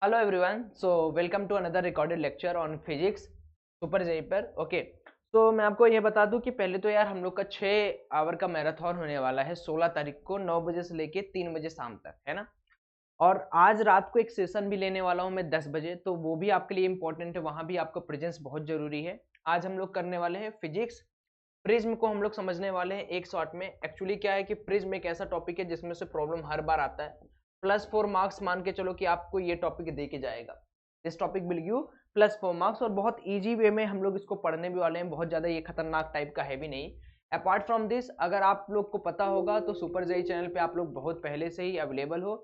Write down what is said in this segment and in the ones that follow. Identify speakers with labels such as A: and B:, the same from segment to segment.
A: Hello everyone, so welcome to another recorded lecture on physics super JEE पर। Okay, तो मैं आपको ये बता दूं कि पहले तो यार हम लोग का 6 आवर का मैराथन होने वाला है 16 तारीख को 9 बजे से लेके 3 बजे शाम तक, है ना। और आज रात को एक सेशन भी लेने वाला हूं मैं 10 बजे, तो वो भी आपके लिए इंपॉर्टेंट है, वहां भी आपका प्रेजेंस बहुत जरूरी है। आज हम लोग करने वाले हैं फिजिक्स प्रिज्म को हम लोग समझने वाले हैं एक शॉट में। एक्चुअली क्या है कि प्रिज्म एक ऐसा टॉपिक है जिसमें से प्रॉब्लम हर बार आता है। +4 मार्क्स मान के चलो कि आपको ये टॉपिक दे के जाएगा। This topic will give +4 marks, और बहुत इजी वे में हम लोग इसको पढ़ने भी वाले हैं, बहुत ज्यादा ये खतरनाक टाइप का है भी नहीं। अपार्ट फ्रॉम दिस, अगर आप लोग को पता होगा तो सुपर जेई चैनल पे आप लोग बहुत पहले से ही अवेलेबल हो।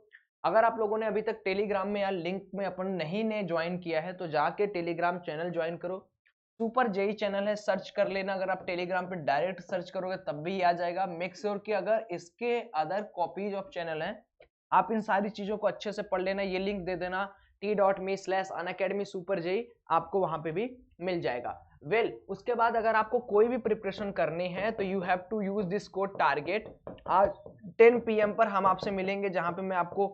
A: अगर आप लोगों ने अभी तक टेलीग्राम में या लिंक में अपन नहीं ने ज्वाइन किया है तो जाके टेलीग्राम चैनल ज्वाइन करो। सुपर जेई चैनल है, सर्च कर लेना। अगर आप टेलीग्राम पे डायरेक्ट सर्च करोगे तब भी आ जाएगा। मेक श्योर कि अगर इसके अदर कॉपीज ऑफ चैनल हैं, आप इन सारी चीजों को अच्छे से पढ़ लेना। ये लिंक दे देना t.me/unacademy super जेई, आपको वहां पे भी मिल जाएगा। उसके बाद अगर आपको कोई भी प्रिपरेशन करनी है तो you have to use this code target. आज 10 PM पर हम आपसे मिलेंगे, जहां पे मैं आपको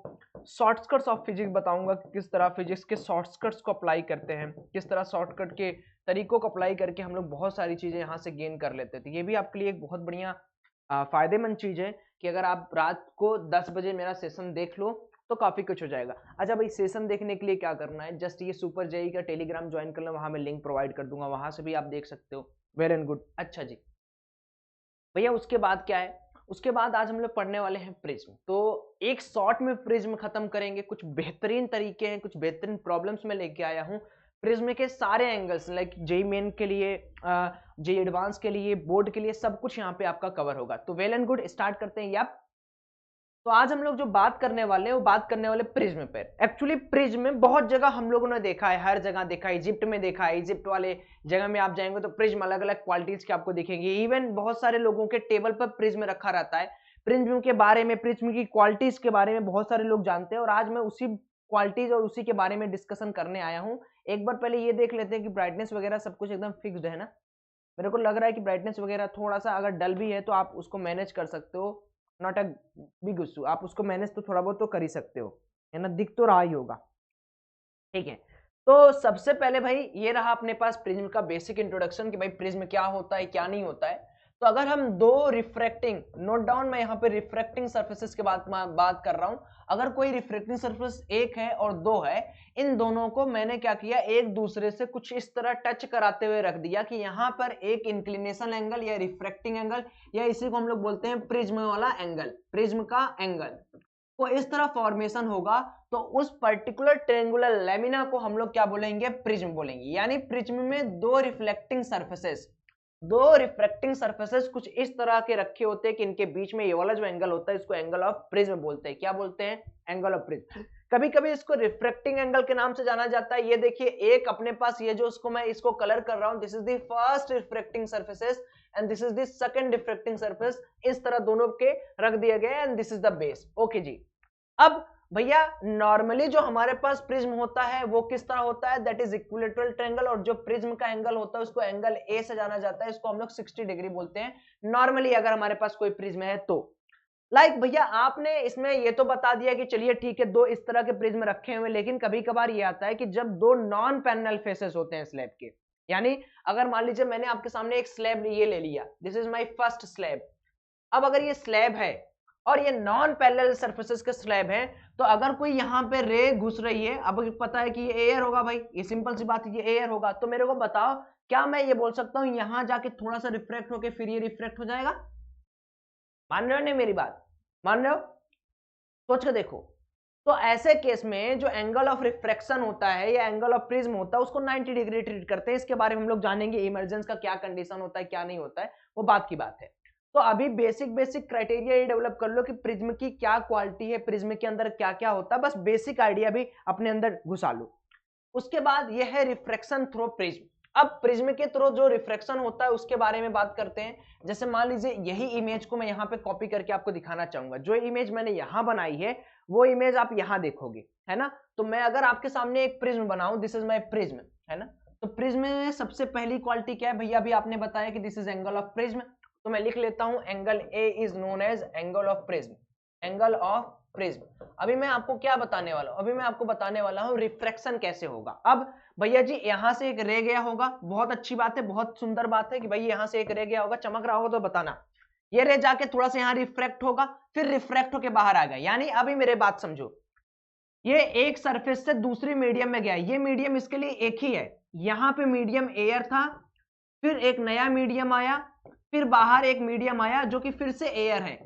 A: शॉर्टकट्स ऑफ फिजिक्स बताऊंगा कि किस तरह फिजिक्स के शॉर्टकट्स को अप्लाई करते हैं, किस तरह शॉर्टकट के तरीकों को अप्लाई करके हम लोग बहुत सारी चीजें यहाँ से गेन कर लेते थे। ये भी आपके लिए एक बहुत बढ़िया फायदेमंद चीज है कि अगर आप रात को 10 बजे मेरा सेशन देख लो तो काफी कुछ हो जाएगा। अच्छा भाई, सेशन देखने के लिए क्या करना है, जस्ट ये सुपर जेई का टेलीग्राम ज्वाइन कर लो, वहां मैं लिंक प्रोवाइड कर दूंगा, वहां से भी आप देख सकते हो। Well and good. अच्छा जी भैया, उसके बाद क्या है, उसके बाद आज हम लोग पढ़ने वाले हैं प्रिज्म। तो एक शॉर्ट में प्रिज्म खत्म करेंगे। कुछ बेहतरीन तरीके हैं, कुछ बेहतरीन प्रॉब्लम्स में लेके आया हूँ। प्रिज्म के सारे एंगल्स, लाइक जेई मेन के लिए, जेई एडवांस के लिए, बोर्ड के लिए, सब कुछ यहाँ पे आपका कवर होगा। तो वेल एंड गुड, स्टार्ट करते हैं। यार, तो आज हम लोग जो बात करने वाले हैं वो बात करने वाले प्रिज्म पे। एक्चुअली प्रिज्म में बहुत जगह हम लोगों ने देखा है, हर जगह देखा है। इजिप्ट में देखा है, इजिप्ट वाले जगह में आप जाएंगे तो प्रिज्म अलग अलग क्वालिटीज के आपको दिखेंगे। इवन बहुत सारे लोगों के टेबल पर प्रिज्म रखा रहता है। प्रिज्म के बारे में, प्रिज्म की क्वालिटीज के बारे में बहुत सारे लोग जानते हैं, और आज मैं उसी क्वालिटीज और उसी के बारे में डिस्कशन करने आया हूँ। एक बार पहले ये देख लेते हैं कि ब्राइटनेस वगैरह सब कुछ एकदम फिक्स्ड है ना। मेरे को लग रहा है कि ब्राइटनेस वगैरह थोड़ा सा अगर डल भी है तो आप उसको मैनेज कर सकते हो। नॉट अ बिग इशू, आप उसको मैनेज तो थोड़ा बहुत तो कर ही सकते हो, है ना। दिख तो रहा ही होगा, ठीक है। तो सबसे पहले भाई ये रहा अपने पास प्रिज्म का बेसिक इंट्रोडक्शन कि भाई प्रिज्म क्या होता है, क्या नहीं होता है। तो अगर हम दो रिफ्रैक्टिंग, नोट डाउन, मैं यहाँ पे रिफ्रैक्टिंग सरफेसेस के बात कर रहा हूं। अगर कोई रिफ्रैक्टिंग सरफेस एक है और दो है, इन दोनों को मैंने क्या किया, एक दूसरे से कुछ इस तरह टच कराते हुए रख दिया कि यहाँ पर एक इंक्लिनेशन एंगल या रिफ्रैक्टिंग एंगल, या इसी को हम लोग बोलते हैं प्रिज्म वाला एंगल, प्रिज्म का एंगल, तो इस तरह फॉर्मेशन होगा। तो उस पर्टिकुलर ट्रायंगुलर लेमिना को हम लोग क्या बोलेंगे, प्रिज्म बोलेंगे। यानी प्रिज्म में दो रिफ्लेक्टिंग सरफेसेस, दो रिफ्रैक्टिंग सरफेसेस कुछ इस तरह के रखे होते हैं कि इनके बीच में ये वाला जो एंगल होता है इसको एंगल ऑफ प्रिज्म बोलते हैं। क्या बोलते हैं, एंगल ऑफ प्रिज्म। कभी कभी इसको रिफ्रैक्टिंग एंगल के नाम से जाना जाता है। ये देखिए, एक अपने पास ये जो उसको मैं इसको कलर कर रहा हूं, this is the first refracting surfaces and this is the second refracting surface. इस तरह दोनों के रख दिए गए and this is the base. Okay जी। अब भैया, नॉर्मली जो हमारे पास प्रिज्म होता है वो किस तरह होता है, दैट इज इक्विलेटरल ट्रायंगल, और जो प्रिज्म का एंगल होता है उसको एंगल ए से जाना जाता है, इसको हम लोग 60 डिग्री बोलते हैं नॉर्मली अगर हमारे पास कोई प्रिज्म है तो। भैया, आपने इसमें ये तो बता दिया कि चलिए ठीक है, दो इस तरह के प्रिज्म रखे हुए, लेकिन कभी कभार ये आता है कि जब दो नॉन पैरेलल फेसेस होते हैं स्लैब के, यानी अगर मान लीजिए मैंने आपके सामने एक स्लैब ये ले लिया, this is my first slab. अब अगर ये स्लैब है और ये नॉन पैरेलल सरफेसेस के स्लैब है, तो अगर कोई यहाँ पे रे घुस रही है, अब पता है कि ये एयर होगा भाई, ये सिंपल सी बात है, ये एयर होगा। तो मेरे को बताओ, क्या मैं ये बोल सकता हूँ यहां जाके थोड़ा सा रिफ्रेक्ट होके फिर ये रिफ्रेक्ट हो जाएगा? मान रहे हो नहीं मेरी बात, मान रहे हो? सोच के देखो। तो ऐसे केस में जो एंगल ऑफ रिफ्रैक्शन होता है या एंगल ऑफ प्रिज्म होता है उसको 90 डिग्री ट्रीट करते हैं। इसके बारे में हम लोग जानेंगे, इमर्जेंस का क्या कंडीशन होता है, क्या नहीं होता है, वो बात की बात है। तो अभी बेसिक बेसिक क्राइटेरिया ये डेवलप कर लो कि प्रिज्म की क्या क्वालिटी है, प्रिज्म के अंदर क्या क्या होता है, बस बेसिक आइडिया भी अपने अंदर घुसा लो। उसके बाद यह है रिफ्रैक्शन थ्रू प्रिज्म। अब प्रिज्म के थ्रू जो रिफ्रैक्शन होता है उसके बारे में बात करते हैं। जैसे मान लीजिए यही इमेज को मैं यहाँ पे कॉपी करके आपको दिखाना चाहूंगा। जो इमेज मैंने यहाँ बनाई है वो इमेज आप यहाँ देखोगे, है ना। तो मैं अगर आपके सामने एक प्रिज्म बनाऊं, दिस इज माई प्रिज्म, है ना। तो प्रिज्म में सबसे पहली क्वालिटी क्या है भैया, अभी आपने बताया कि this is angle of prism, तो मैं लिख लेता हूं angle A is known as angle of prism, angle of prism. अभी मैं आपको क्या बताने वाला हूं, अभी मैं आपको बताने वाला हूं रिफ्रैक्शन कैसे होगा। अब भैया जी यहां से एक रे गया होगा, बहुत अच्छी बात है, बहुत सुंदर बात है कि भाई यहां से एक रे गया होगा, चमक रहा होगा तो बताना। ये रे जाके थोड़ा सा यहां रिफ्रैक्ट होगा, फिर रिफ्रैक्ट होके बाहर आ गया। यानी अभी मेरे बात समझो, ये एक सरफेस से दूसरी मीडियम में गया, ये मीडियम इसके लिए एक ही है। यहां पे मीडियम एयर था, फिर एक नया मीडियम आया, फिर बाहर एक मीडियम आया जो कि फिर से एयर है।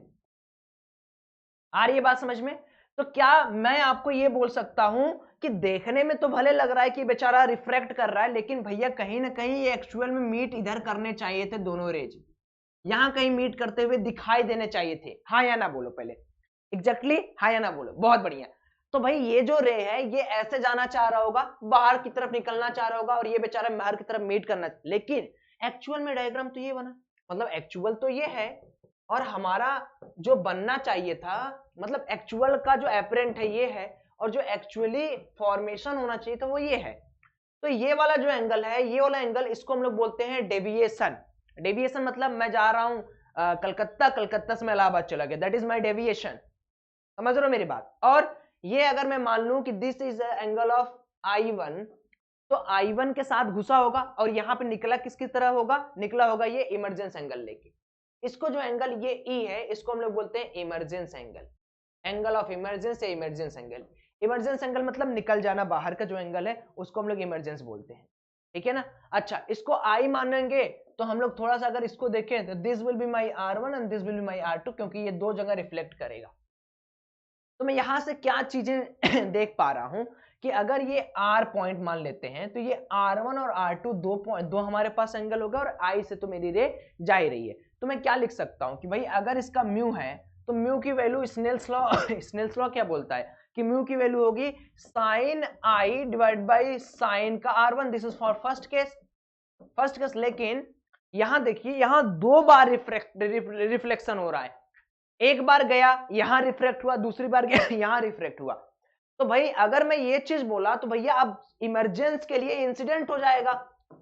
A: आ रही है बात समझ में? तो क्या मैं आपको ये बोल सकता हूं कि देखने में तो भले लग रहा है कि बेचारा रिफ्रैक्ट कर रहा है, लेकिन भैया कहीं ना कहीं ये एक्चुअल में मीट इधर करने चाहिए थे, दोनों रेज यहां कहीं मीट करते हुए दिखाई देने चाहिए थे। हाँ या ना बोलो पहले, एग्जैक्टली हाँ या ना बोलो, बहुत बढ़िया। तो भाई ये जो रे है ये ऐसे जाना चाह रहा होगा, बाहर की तरफ निकलना चाह रहा होगा, और ये बेचारा बाहर की तरफ मीट करना, लेकिन एक्चुअल में डायग्राम तो ये बना, मतलब एक्चुअल तो ये है, और हमारा जो बनना चाहिए था, मतलब एक्चुअल का जो एपरेंट है ये है, और जो एक्चुअली फॉर्मेशन होना चाहिए था वो ये है। तो ये वाला जो एंगल है, ये वाला एंगल, इसको हम लोग बोलते हैं डेविएशन। डेविएशन मतलब मैं जा रहा हूं कलकत्ता, कलकत्ता से मैं इलाहाबाद चला गया, दैट इज माई डेविएशन। समझ रहे हो मेरी बात? और ये अगर मैं मान लूं कि this is angle of I1, तो I1 के साथ घुसा होगा, और यहां पे निकला किसकी तरह होगा, निकला होगा ये इमरजेंस एंगल लेके। इसको जो एंगल ये E है, इसको हम लोग बोलते हैं emergence angle, angle of emergence या इमरजेंस एंगल। इमरजेंस एंगल मतलब निकल जाना बाहर का जो एंगल है, उसको हम लोग इमरजेंस बोलते हैं, ठीक है ना। अच्छा, इसको I मानेंगे तो हम लोग थोड़ा सा अगर इसको देखें तो this will be my R1 and this will be my R2, क्योंकि ये दो जगह रिफ्लेक्ट करेगा। तो मैं यहां से क्या चीजें देख पा रहा हूं कि अगर ये R पॉइंट मान लेते हैं, तो ये R1 और R2 दो पॉइंट, दो हमारे पास एंगल होगा, और I से तो मेरी रे जा ही रही है। तो मैं क्या लिख सकता हूं कि भाई अगर इसका म्यू है, तो म्यू की value Snell's law Snell's law क्या बोलता है कि म्यू की वैल्यू होगी sine I divide by sine का R1। This is for first case, first case. लेकिन यहां देखिए, यहां दो बार रिफ्लेक्शन हो रहा है, एक बार गया यहां रिफ्रेक्ट हुआ, दूसरी बार गया यहां रिफ्रेक्ट हुआ। तो भाई अगर मैं ये चीज बोला तो भैया अब इमरजेंस के लिए इंसिडेंट हो जाएगा,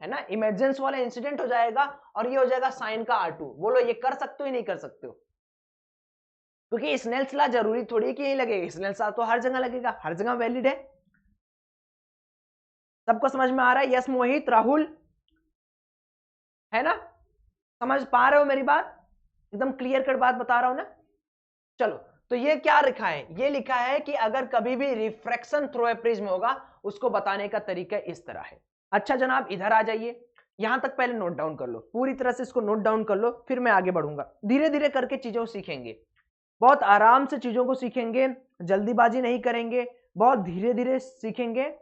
A: है ना, इमरजेंस वाला इंसिडेंट हो जाएगा, और ये हो जाएगा साइन का R2। बोलो ये कर सकते हो या नहीं कर सकते हो? क्योंकि स्नेल्स लॉ जरूरी थोड़ी कि यही लगेगा, स्नेल्स लॉ तो हर जगह लगेगा, हर जगह वैलिड है। सबको समझ में आ रहा है? यस मोहित, राहुल, है ना, समझ पा रहे हो मेरी बात? एकदम क्लियर कट बात बता रहा हूं ना। चलो, तो ये क्या लिखा है, ये लिखा है कि अगर कभी भी रिफ्रैक्शन थ्रू ए प्रिज्म होगा, उसको बताने का तरीका इस तरह है। अच्छा जनाब इधर आ जाइए, यहां तक पहले नोट डाउन कर लो, पूरी तरह से इसको नोट डाउन कर लो, फिर मैं आगे बढ़ूंगा। धीरे धीरे करके चीजों को सीखेंगे, बहुत आराम से चीजों को सीखेंगे, जल्दीबाजी नहीं करेंगे, बहुत धीरे धीरे सीखेंगे,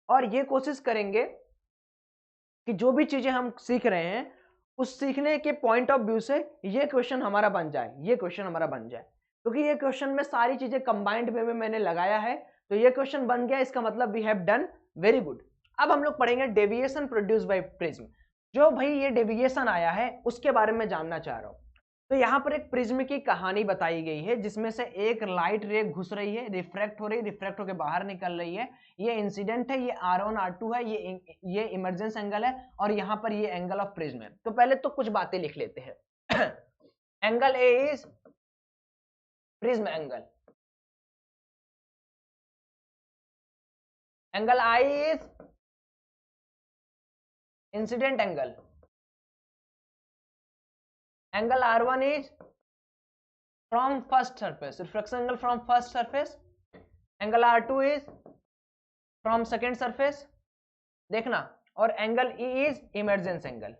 A: और ये कोशिश करेंगे कि जो भी चीजें हम सीख रहे हैं, उस सीखने के पॉइंट ऑफ व्यू से ये क्वेश्चन हमारा बन जाए, ये क्वेश्चन हमारा बन जाए। क्योंकि ये क्वेश्चन में सारी चीजें कंबाइंड वे में मैंने लगाया है, तो ये क्वेश्चन बन गया, इसका मतलब we have done very good. अब हम लोग पढ़ेंगे डेविएशन प्रोड्यूस बाय प्रिज्म। जो भाई ये डेविएशन आया है उसके बारे में जानना चाह रहा हूं। तो यहाँ पर एक प्रिज्म की कहानी बताई गई है, जिसमें से एक लाइट रे घुस रही है, रिफ्रैक्ट हो रही है, रिफ्रैक्ट होकर बाहर निकल रही है। ये इंसिडेंट है, ये R1 R2 है, ये इमरजेंस एंगल है, और यहाँ पर ये एंगल ऑफ प्रिज्म है। तो पहले तो कुछ बातें लिख लेते हैं। Angle A is prism angle, angle I is incident angle, angle R1 is from first surface, reflection angle from first surface, angle R2 is from second surface, देखना, और angle E is emergence angle.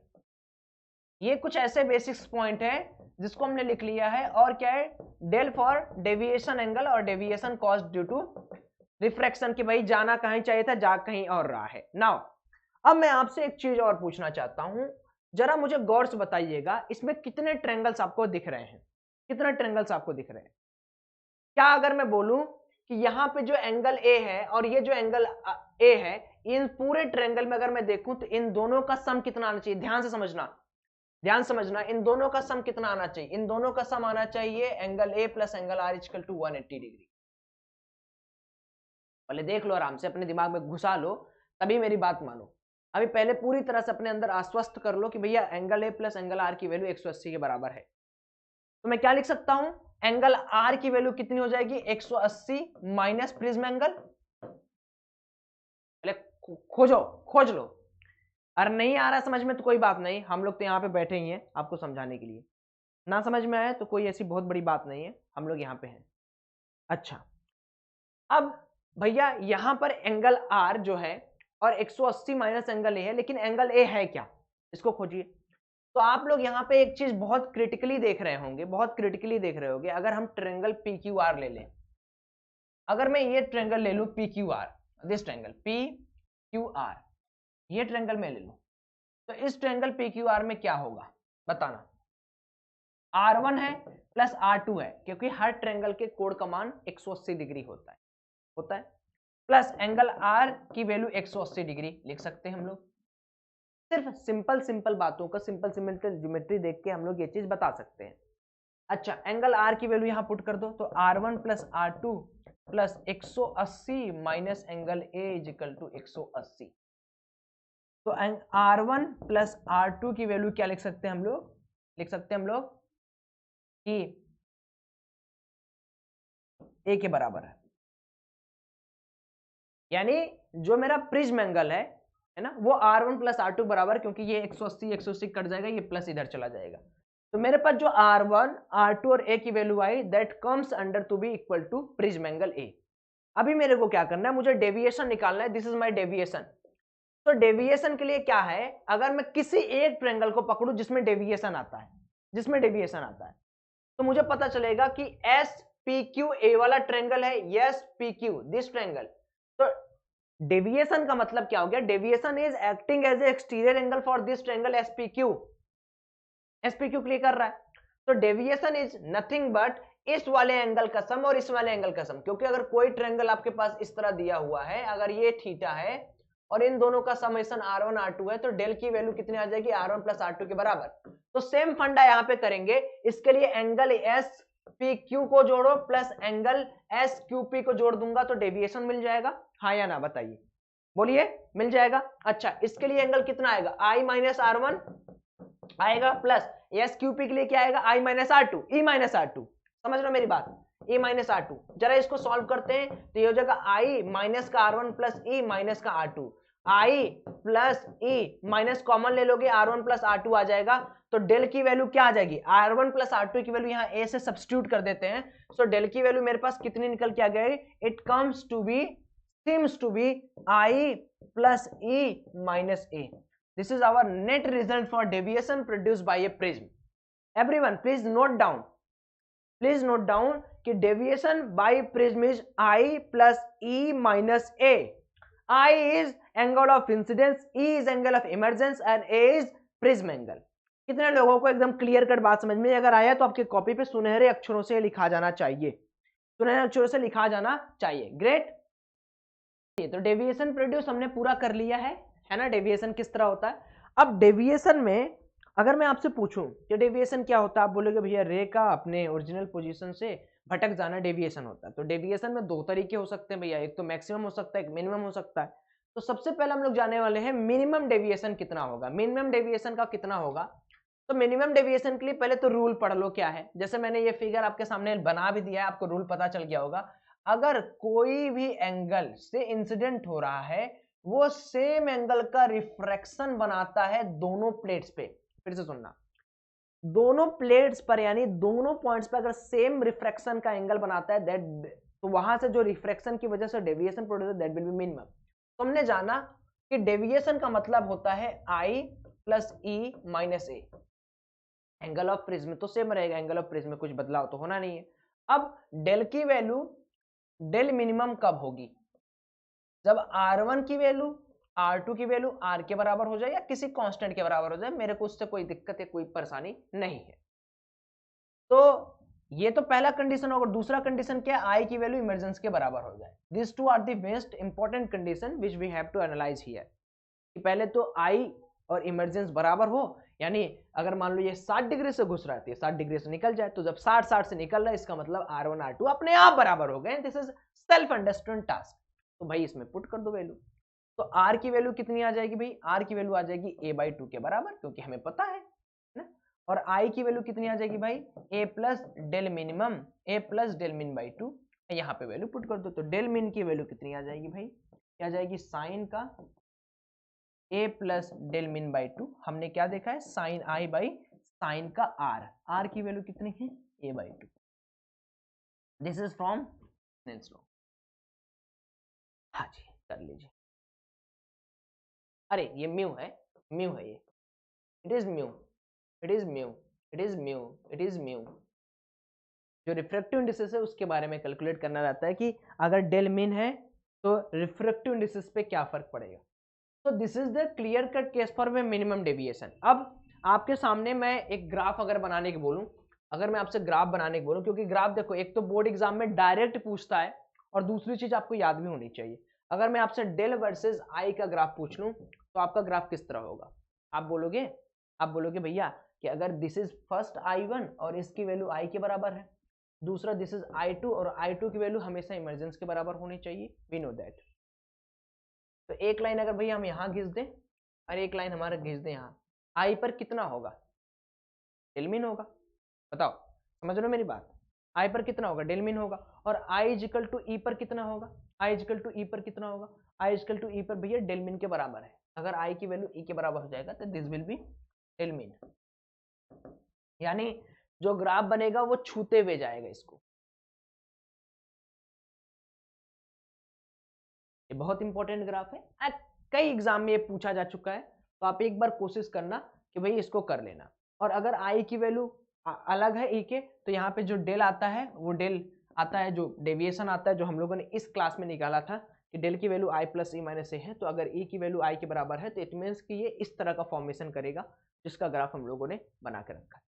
A: ये कुछ ऐसे basics point है जिसको हमने लिख लिया है, और क्या है, डेल फॉर डेविएशन एंगल और deviation caused due to refraction, कि भाई जाना कहीं चाहिए था, जा कहीं और रहा है। नाउ अब मैं आपसे एक चीज और पूछना चाहता हूं, जरा मुझे गौर से बताइएगा, इसमें कितने ट्रायंगल्स आपको दिख रहे हैं, कितने ट्रायंगल्स आपको दिख रहे हैं? क्या अगर मैं बोलूं कि यहाँ पे जो एंगल ए है और ये जो एंगल ए है, इन पूरे ट्रायंगल में अगर मैं देखूं तो इन दोनों का सम कितना आना चाहिए? ध्यान से समझना, ध्यान समझना, इन दोनों का सम कितना आना चाहिए? इन दोनों का सम आना चाहिए angle A plus angle R equal to 180 degree. पहले देख लो, आराम से अपने दिमाग में घुसा लो, तभी मेरी बात मानो। अभी पहले पूरी तरह से अपने अंदर आश्वस्त कर लो कि भैया angle A plus angle R की वैल्यू 180 के बराबर है। तो मैं क्या लिख सकता हूं एंगल आर की वैल्यू कितनी हो जाएगी 180 माइनस प्रिज्म एंगल, खोजो खोज लो। अरे नहीं आ रहा समझ में तो कोई बात नहीं, हम लोग तो यहाँ पे बैठे ही हैं आपको समझाने के लिए। ना समझ में आए तो कोई ऐसी बहुत बड़ी बात नहीं है, हम लोग यहाँ पे हैं। अच्छा, अब भैया यहाँ पर एंगल आर जो है और 180 माइनस एंगल ए है, लेकिन एंगल ए है क्या, इसको खोजिए। तो आप लोग यहाँ पे एक चीज बहुत क्रिटिकली देख रहे होंगे, बहुत क्रिटिकली देख रहे होंगे। अगर हम ट्रायंगल पी क्यू आर ले लें, अगर मैं ये ट्रायंगल ले लूं P Q R, this triangle P Q R, ये ट्रायंगल में ले लूं, तो इस ट्रायंगल पी क्यू आर में क्या होगा बताना। R1 है प्लस R2 है, क्योंकि हर ट्रायंगल के कोण का मान 180 डिग्री होता है, प्लस एंगल R की वैल्यू 180 डिग्री लिख सकते हैं हम लोग। सिर्फ सिंपल बातों का सिंपल ज्योमेट्री देख के हम लोग ये चीज बता सकते हैं। अच्छा, एंगल R की वैल्यू यहां पुट कर दो, तो R1 plus R2 plus 180 minus angle A is equal to 180। तो R1 प्लस R2 की वैल्यू क्या लिख सकते हैं हम लोग, लिख सकते हैं हम लोग कि A के बराबर है, यानी जो मेरा प्रिज्म एंगल है ना, वो R1 प्लस R2 बराबर, क्योंकि ये 180 कट जाएगा, ये प्लस इधर चला जाएगा। तो मेरे पास जो R1, R2 और A की वैल्यू आई, that comes under to be equal to prism angle A। अभी मेरे को क्या करना है, मुझे डेविएशन निकालना है। This is my deviation. तो डेविएशन के लिए क्या है, अगर मैं किसी एक ट्रायंगल को पकड़ूं जिसमें डेविएशन आता है, तो मुझे पता चलेगा कि SPQA वाला ट्रायंगल है, यस PQ दिस ट्रायंगल। तो डेविएशन का मतलब क्या हो गया, deviation is acting as a exterior angle for this triangle SPQ clear कर रहा है। तो डेविएशन इज नथिंग बट इस वाले एंगल का सम और इस वाले एंगल का सम, क्योंकि अगर कोई ट्रायंगल आपके पास इस तरह दिया हुआ है, अगर ये थीटा है और इन दोनों का समेशन R1 R2 है, तो डेल की वैल्यू कितनी आ जाएगी, R1 प्लस R2 के बराबर। तो सेम फंडा यहाँ पे करेंगे। इसके लिए एंगल SPQ को जोड़ो प्लस एंगल SQP को जोड़ दूंगा, तो डेविएशन मिल जाएगा, हाँ या ना बताइए, बोलिए मिल जाएगा। अच्छा, इसके लिए एंगल कितना आएगा, I माइनस R1 आएगा, प्लस SQP के लिए क्या आएगा, I minus R2, E minus R2। समझ लो मेरी बात, E माइनस R2। जरा इसको सॉल्व करते हैं, तो ये हो जाएगा I माइनस का R1 प्लस E माइनस का R2। I plus E minus common ले लोगे, R1 प्लस R2 आ जाएगा। तो डेल की वैल्यू क्या आ जाएगी, R1 प्लस R2 की वैल्यू यहाँ A से सब्स्टिट्यूट कर देते हैं। सो डेल की वैल्यू मेरे पास कितनी निकल के आ गई, it comes to be, seems to be I plus E minus A. This is our net result for deviation produced by a prism. Everyone please note down, कि deviation by prism is I plus E minus A. I is angle of incidence, E is angle of emergence and A is prism angle. कितने लोगों को एकदम clear cut बात समझ में अगर आया तो आपके कॉपी पे सुनहरे अक्षरों से लिखा जाना चाहिए, सुनहरे अक्षरों से लिखा जाना चाहिए। ग्रेट। तो डेविएशन प्रोड्यूस हमने पूरा कर लिया है ना, डेविएशन किस तरह होता है। अब डेविएशन में अगर मैं आपसे पूछूं कि डेविएशन क्या होता है, आप बोलोगे भैया रे का अपने ओरिजिनल पोजीशन से भटक जाना डेविएशन होता है। तो डेविएशन में दो तरीके हो सकते हैं भैया, एक तो मैक्सिमम हो सकता है, एक मिनिमम हो सकता है। तो सबसे पहले हम लोग जाने वाले हैं मिनिमम डेविएशन कितना होगा। मिनिमम डेविएशन का कितना होगा, तो मिनिमम डेविएशन के लिए पहले तो रूल पढ़ लो क्या है। जैसे मैंने ये फिगर आपके सामने बना भी दिया है, आपको रूल पता चल गया होगा। अगर कोई भी एंगल से इंसिडेंट हो रहा है, वो सेम एंगल का रिफ्रैक्शन बनाता है दोनों प्लेट्स पे। फिर से सुनना, दोनों प्लेट्स पर यानी दोनों पॉइंट्स पर अगर सेम रिफ्रैक्शन का एंगल बनाता है, दैट तो वहां से जो रिफ्रैक्शन की वजह से deviation produce that will B minimum. तो हमने जाना कि डेविएशन का मतलब होता है I plus E minus A। Angle of prism तो सेम रहेगा, एंगल ऑफ प्रिज्म में कुछ बदलाव तो होना नहीं है। अब डेल की वैल्यू, डेल मिनिमम कब होगी, जब R1 की वैल्यू R2 की वैल्यू R के बराबर हो जाए या किसी कांस्टेंट के बराबर हो जाए। मेरे को उससे कोई दिक्कत है, कोई परेशानी नहीं है। तो ये तो पहला कंडीशन होगा। दूसरा कंडीशन क्या है, I की वैल्यू इमर्जेंस के बराबर हो जाए। This two are the most important condition which we have to analyse here. कि पहले तो I और इमर्जेंस बराबर हो, यानी अगर मान लो ये 60 डिग्री से घुस रहा है, 60 डिग्री से निकल जाए। तो जब 60 से निकल रहा है, इसका मतलब R1 R2 अपने आप बराबर हो गए। This is self understood task. तो भाई इसमें पुट कर दो वैल्यू। तो R की वैल्यू कितनी आ जाएगी भाई, R की वैल्यू आ जाएगी A/2 के बराबर, क्योंकि हमें पता है ना। और आई की वैल्यू कितनी आ जाएगी भाई, a plus del minimum, a plus del min by 2, यहाँ पे वैल्यू पुट कर दो। तो डेल मिन की वैल्यू कितनी आ जाएगी भाई, क्या आ जाएगी, साइन का a plus del min by 2, हमने क्या देखा है, साइन आई बाई साइन का आर, आर की वैल्यू कितनी है, a by 2। This is from Snell's law. हाँ जी कर लीजिए। अरे ये म्यू है, म्यू है ये, it is mu, it is mu, it is mu, it is mu. जो रिफ्रैक्टिव इंडिसेस है उसके बारे में कैलकुलेट करना रहता है कि अगर डेल मिन है तो रिफ्रैक्टिव इंडिसेस पे क्या फर्क पड़ेगा। तो this is the clear cut case for minimum deviation. अब आपके सामने मैं एक ग्राफ अगर बनाने की बोलूं, अगर मैं आपसे ग्राफ बनाने की बोलूं, क्योंकि ग्राफ देखो एक तो बोर्ड एग्जाम में डायरेक्ट पूछता है और दूसरी चीज आपको याद भी होनी चाहिए। अगर मैं आपसे डेल वर्सेस आई का ग्राफ पूछ लूं तो आपका ग्राफ किस तरह होगा, आप बोलोगे भैया कि अगर दिस इज फर्स्ट I1 और इसकी वैल्यू आई के बराबर है, दूसरा दिस इज I2 और I2 की वैल्यू हमेशा इमर्जेंस के बराबर होनी चाहिए, वी नो दैट। तो एक लाइन अगर भैया हम यहाँ घिस दें और एक लाइन हमारा घिस दें यहाँ, आई पर कितना होगा, डेल मिन होगा, बताओ समझ लो मेरी बात, आई पर कितना होगा, डेल मिन होगा। और आई इजिकल टू ई पर कितना होगा, आई इजिकल टू ई पर कितना होगा, आई इजिकल टू ई पर भैया डेल मिन के बराबर है। अगर आई की वैल्यू ई के बराबर हो जाएगा तो दिस विल बी डेल मिन, यानी जो ग्राफ बनेगा वो छूते हुए जाएगा इसको। ये बहुत इंपॉर्टेंट ग्राफ है, कई एग्जाम में ये पूछा जा चुका है, तो आप एक बार कोशिश करना कि भाई इसको कर लेना। और अगर आई की वैल्यू अलग है ई के, तो यहाँ पे जो डेल आता है वो डेल आता है, जो डेविएशन आता है जो हम लोगों ने इस क्लास में निकाला था कि डेल की वैल्यू आई प्लस ई माइनस ए है, तो अगर ई की वैल्यू आई के बराबर है तो इट मीन्स कि ये इस तरह का फॉर्मेशन करेगा जिसका ग्राफ हम लोगों ने बना के रखा है।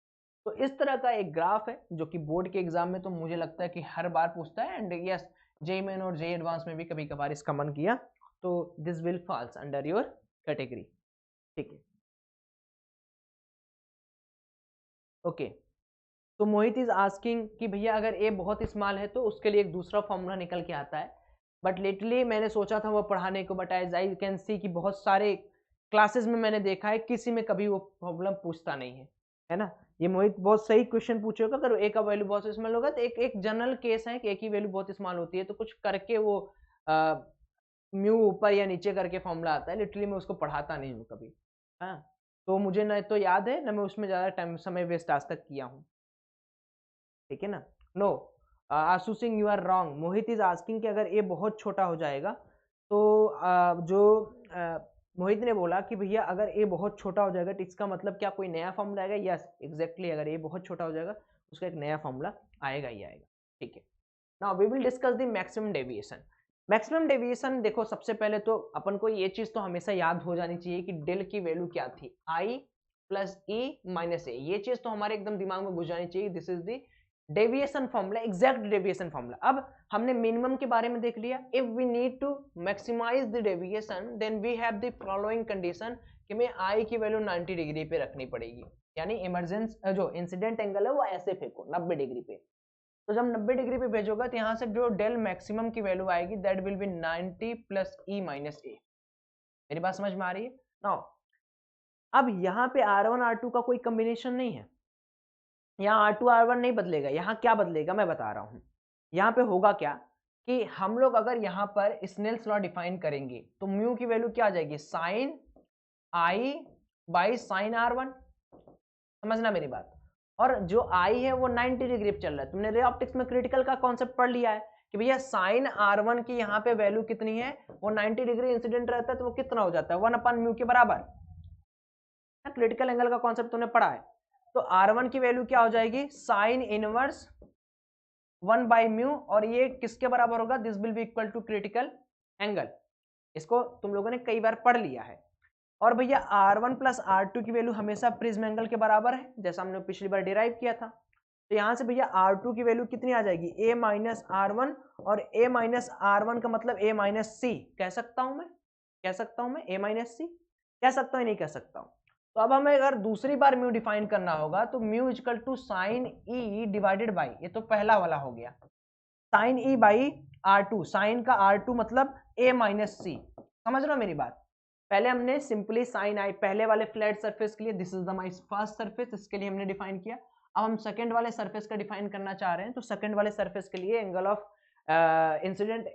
A: तो इस तरह का एक ग्राफ है जो कि बोर्ड के एग्जाम में तो मुझे लगता है कि हर बार पूछता है, एंड यस जेईई मेन और जेईई एडवांस में भी कभी कभार इसका मन किया, तो this will falls under your category, ठीक है ओके। तो मोहित इज आस्किंग कि भैया अगर ए बहुत स्मॉल है तो उसके लिए एक दूसरा फॉर्मूला निकल के आता है, बट लेटली मैंने सोचा था वो पढ़ाने को, but as I can see कि बहुत सारे क्लासेस में मैंने देखा है किसी में कभी वो प्रॉब्लम पूछता नहीं है ना। ये मोहित बहुत सही क्वेश्चन पूछेगा, अगर ए का वैल्यू बहुत स्मॉल होगा तो एक जनरल केस है कि ए की वैल्यू बहुत स्मॉल होती है तो कुछ करके वो म्यू ऊपर या नीचे करके फॉर्मूला आता है, लिटरली मैं उसको पढ़ाता नहीं हूँ कभी, हाँ तो मुझे न तो याद है न मैं उसमें ज़्यादा टाइम समय वेस्ट आज तक किया हूँ, ठीक है ना। No Ashu Singh you are wrong, Mohit is asking कि अगर ए बहुत छोटा हो जाएगा तो मोहित ने बोला कि भैया अगर ए बहुत छोटा हो जाएगा तो इसका मतलब क्या कोई नया फॉर्मूला आएगा, यस एग्जैक्टली, अगर ए बहुत छोटा हो जाएगा उसका एक नया फॉर्मूला आएगा ही आएगा, ठीक है। Now we will discuss the maximum deviation. Maximum deviation देखो, सबसे पहले तो अपन को ये चीज तो हमेशा याद हो जानी चाहिए कि डेल की वैल्यू क्या थी, आई प्लस ई माइनस ए, ये चीज तो हमारे एकदम दिमाग में घुस जानी चाहिए, this is the deviation formula, exact deviation formula. अब हमने मिनिमम के बारे में देख लिया, if we need to maximize the deviation then we have the following condition कि मैं आई की वैल्यू 90 डिग्री पे रखनी पड़ेगी, यानी इमरजेंस जो इंसिडेंट एंगल है वो ऐसे फेंको 90 डिग्री पे, तो जब 90 डिग्री पे भेजोगे तो यहाँ से जो डेल मैक्सिमम की वैल्यू आएगी that will be 90 plus e minus a. मेरी बात समझ में आ रही है। नाउ अब यहाँ पे R1 R2 का कोई कॉम्बिनेशन नहीं है, यहाँ R2 R1 नहीं बदलेगा, यहाँ क्या बदलेगा मैं बता रहा हूँ। यहाँ पे होगा क्या कि हम लोग अगर यहाँ पर स्नेल्स लॉ डिफाइन करेंगे तो म्यू की वैल्यू क्या आ जाएगी, sign i by sign R1, समझना मेरी बात। और जो आई है वो 90 डिग्री पे चल रहा है, तुमने रे ऑप्टिक्स में क्रिटिकल का कॉन्सेप्ट पढ़ लिया है कि भैया साइन R1 की यहाँ पे वैल्यू कितनी है, वो 90 डिग्री इंसिडेंट रहता है तो वो कितना हो जाता है 1/म्यू के बराबर, क्रिटिकल एंगल का कॉन्सेप्ट तुमने पढ़ा है। तो R1 की वैल्यू क्या हो जाएगी, साइन इनवर्स 1/म्यू, और ये किसके बराबर होगा, this will be equal to critical angle, इसको तुम लोगों ने कई बार पढ़ लिया है। और भैया R1 प्लस R2 की वैल्यू हमेशा प्रिज्म एंगल के बराबर है, जैसा हमने पिछली बार डिराइव किया था। तो यहाँ से भैया R2 की वैल्यू कितनी आ जाएगी, a माइनस R1, और a माइनस R1 का मतलब a माइनस सी कह सकता हूँ मैं, कह सकता हूँ मैं a माइनस सी कह सकता हूँ, नहीं कह सकता हूँ। तो अब हमें अगर दूसरी बार म्यू डिफाइन करना होगा तो mu equal to sine e divided by, ये तो पहला वाला हो गया, sign E by R2, sign का R2 मतलब a माइनस सी, समझ रहे हो मेरी बात। पहले हमने सिंपली साइन आई पहले वाले फ्लैट सरफेस के लिए, this is the my first surface, इसके लिए हमने डिफाइन किया। अब हम सेकंड वाले सरफेस का डिफाइन करना चाह रहे हैं, तो सेकंड वाले सरफेस के लिए एंगल ऑफ इंसिडेंट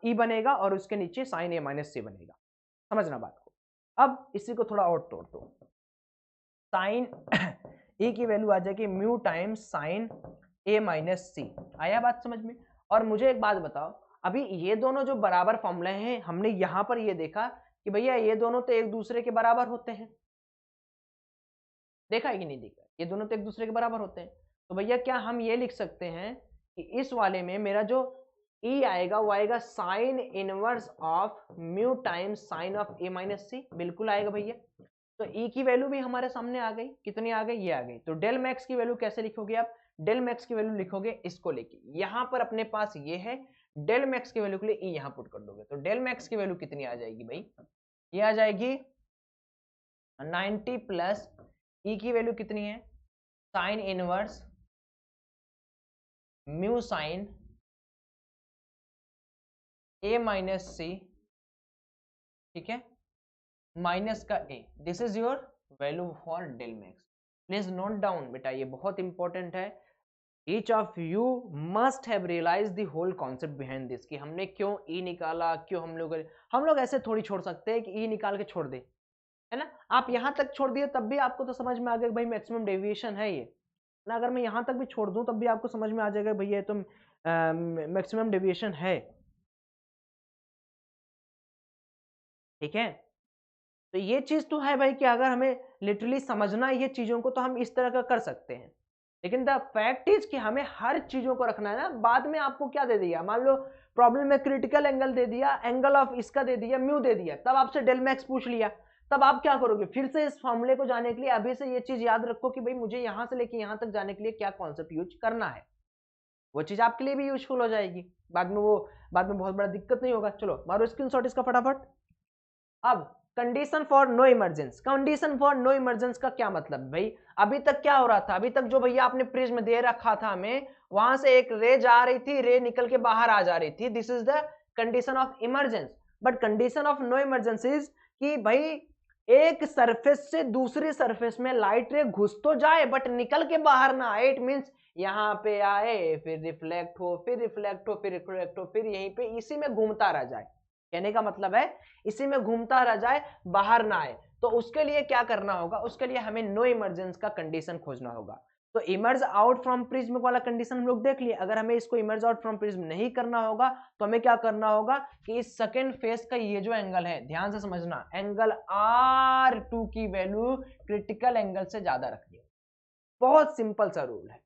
A: ई बनेगा और उसके नीचे साइन ए माइनस सी बनेगा। समझना बात को। अब इसी को थोड़ा और तोड़ दो, साइन ए की वैल्यू आ जाएगी mu times sign a minus सी। आया बात समझ में? और मुझे एक बात बताओ, अभी ये दोनों जो बराबर फॉर्मूले हैं, हमने यहां पर ये देखा कि भैया ये दोनों तो एक दूसरे के बराबर होते हैं, देखा है कि नहीं देखा? ये दोनों तो एक दूसरे के बराबर होते हैं। तो भैया क्या हम ये लिख सकते हैं कि इस वाले में मेरा जो ई आएगा वो आएगा sine inverse of mu times sine of a minus c? बिल्कुल आएगा भैया। तो ई की वैल्यू भी हमारे सामने आ गई, कितनी आ गई? ये आ गई। तो डेल मैक्स की वैल्यू कैसे लिखोगे आप? डेल मैक्स की वैल्यू लिखोगे इसको लेके, यहां पर अपने पास ये है, डेल मैक्स की वैल्यू के लिए ई यहां पुट कर दोगे, तो डेल मैक्स की वैल्यू कितनी आ जाएगी भाई? ये आ जाएगी 90 प्लस ई की वैल्यू कितनी है? Sine inverse mu sine a minus c, ठीक है, माइनस का a. This is your value for del max. Please note down बेटा, ये बहुत इंपॉर्टेंट है। Each of you must have realise the whole concept behind this, कि हमने क्यों ई निकाला, क्यों हम लोग ऐसे थोड़ी छोड़ सकते हैं कि ई निकाल के छोड़ दे, है ना? आप यहां तक छोड़ दिए तब भी आपको तो समझ में आ गया भाई मैक्सिमम डेविएशन है ये ना। अगर मैं यहां तक भी छोड़ दूं तब भी आपको समझ में आ जाएगा भैया तो मैक्सिमम डेविएशन है, ठीक है? तो ये चीज तो है भाई कि अगर हमें लिटरली समझना है ये चीजों को तो हम इस तरह का कर सकते हैं, लेकिन द फैक्ट इज कि हमें हर चीजों को रखना है ना। बाद में आपको क्या दे दिया, मान लो प्रॉब्लम में क्रिटिकल एंगल दे दिया, एंगल ऑफ इसका दे दिया, म्यू दे दिया, तब आपसे डेल मैक्स पूछ लिया, तब आप क्या करोगे? फिर से इस फॉर्मूले को जाने के लिए अभी से ये चीज याद रखो कि भाई मुझे यहां से लेके यहां तक जाने के लिए क्या कॉन्सेप्ट यूज करना है, वो चीज आपके लिए भी यूजफुल हो जाएगी। बाद में बहुत बड़ा दिक्कत नहीं होगा। चलो मारो स्क्रीनशॉट इसका फटाफट। अब condition for no emergence, condition for no emergence का क्या मतलब भाई? अभी तक क्या हो रहा था? अभी तक जो भैया आपने प्रिज्म दे रखा था हमें, वहां से एक रे जा रही थी, रे निकल के बाहर आ जा रही थी, this is the condition of emergence. But condition of no emergence is कि भाई एक सरफेस से दूसरी सरफेस में लाइट रे घुस तो जाए बट निकल के बाहर ना आए। इट मींस यहाँ पे आए, फिर रिफ्लेक्ट हो, फिर रिफ्लेक्ट हो, फिर रिफ्लेक्ट हो, फिर यहीं पे इसी में घूमता रह जाए। कहने का मतलब है इसी में घूमता रह जाए, बाहर ना आए। तो उसके लिए क्या करना होगा? उसके लिए हमें नो इमरजेंस का कंडीशन खोजना होगा। तो इमर्ज आउट फ्रॉम प्रिज्म वाला कंडीशन हम लोग देख लिए। अगर हमें इसको इमर्ज आउट फ्रॉम प्रिज्म नहीं करना होगा तो हमें क्या करना होगा कि इस सेकंड फेस का ये जो एंगल है, ध्यान से समझना, एंगल R2 की वैल्यू क्रिटिकल एंगल से ज्यादा रखनी है। बहुत सिंपल सा रूल है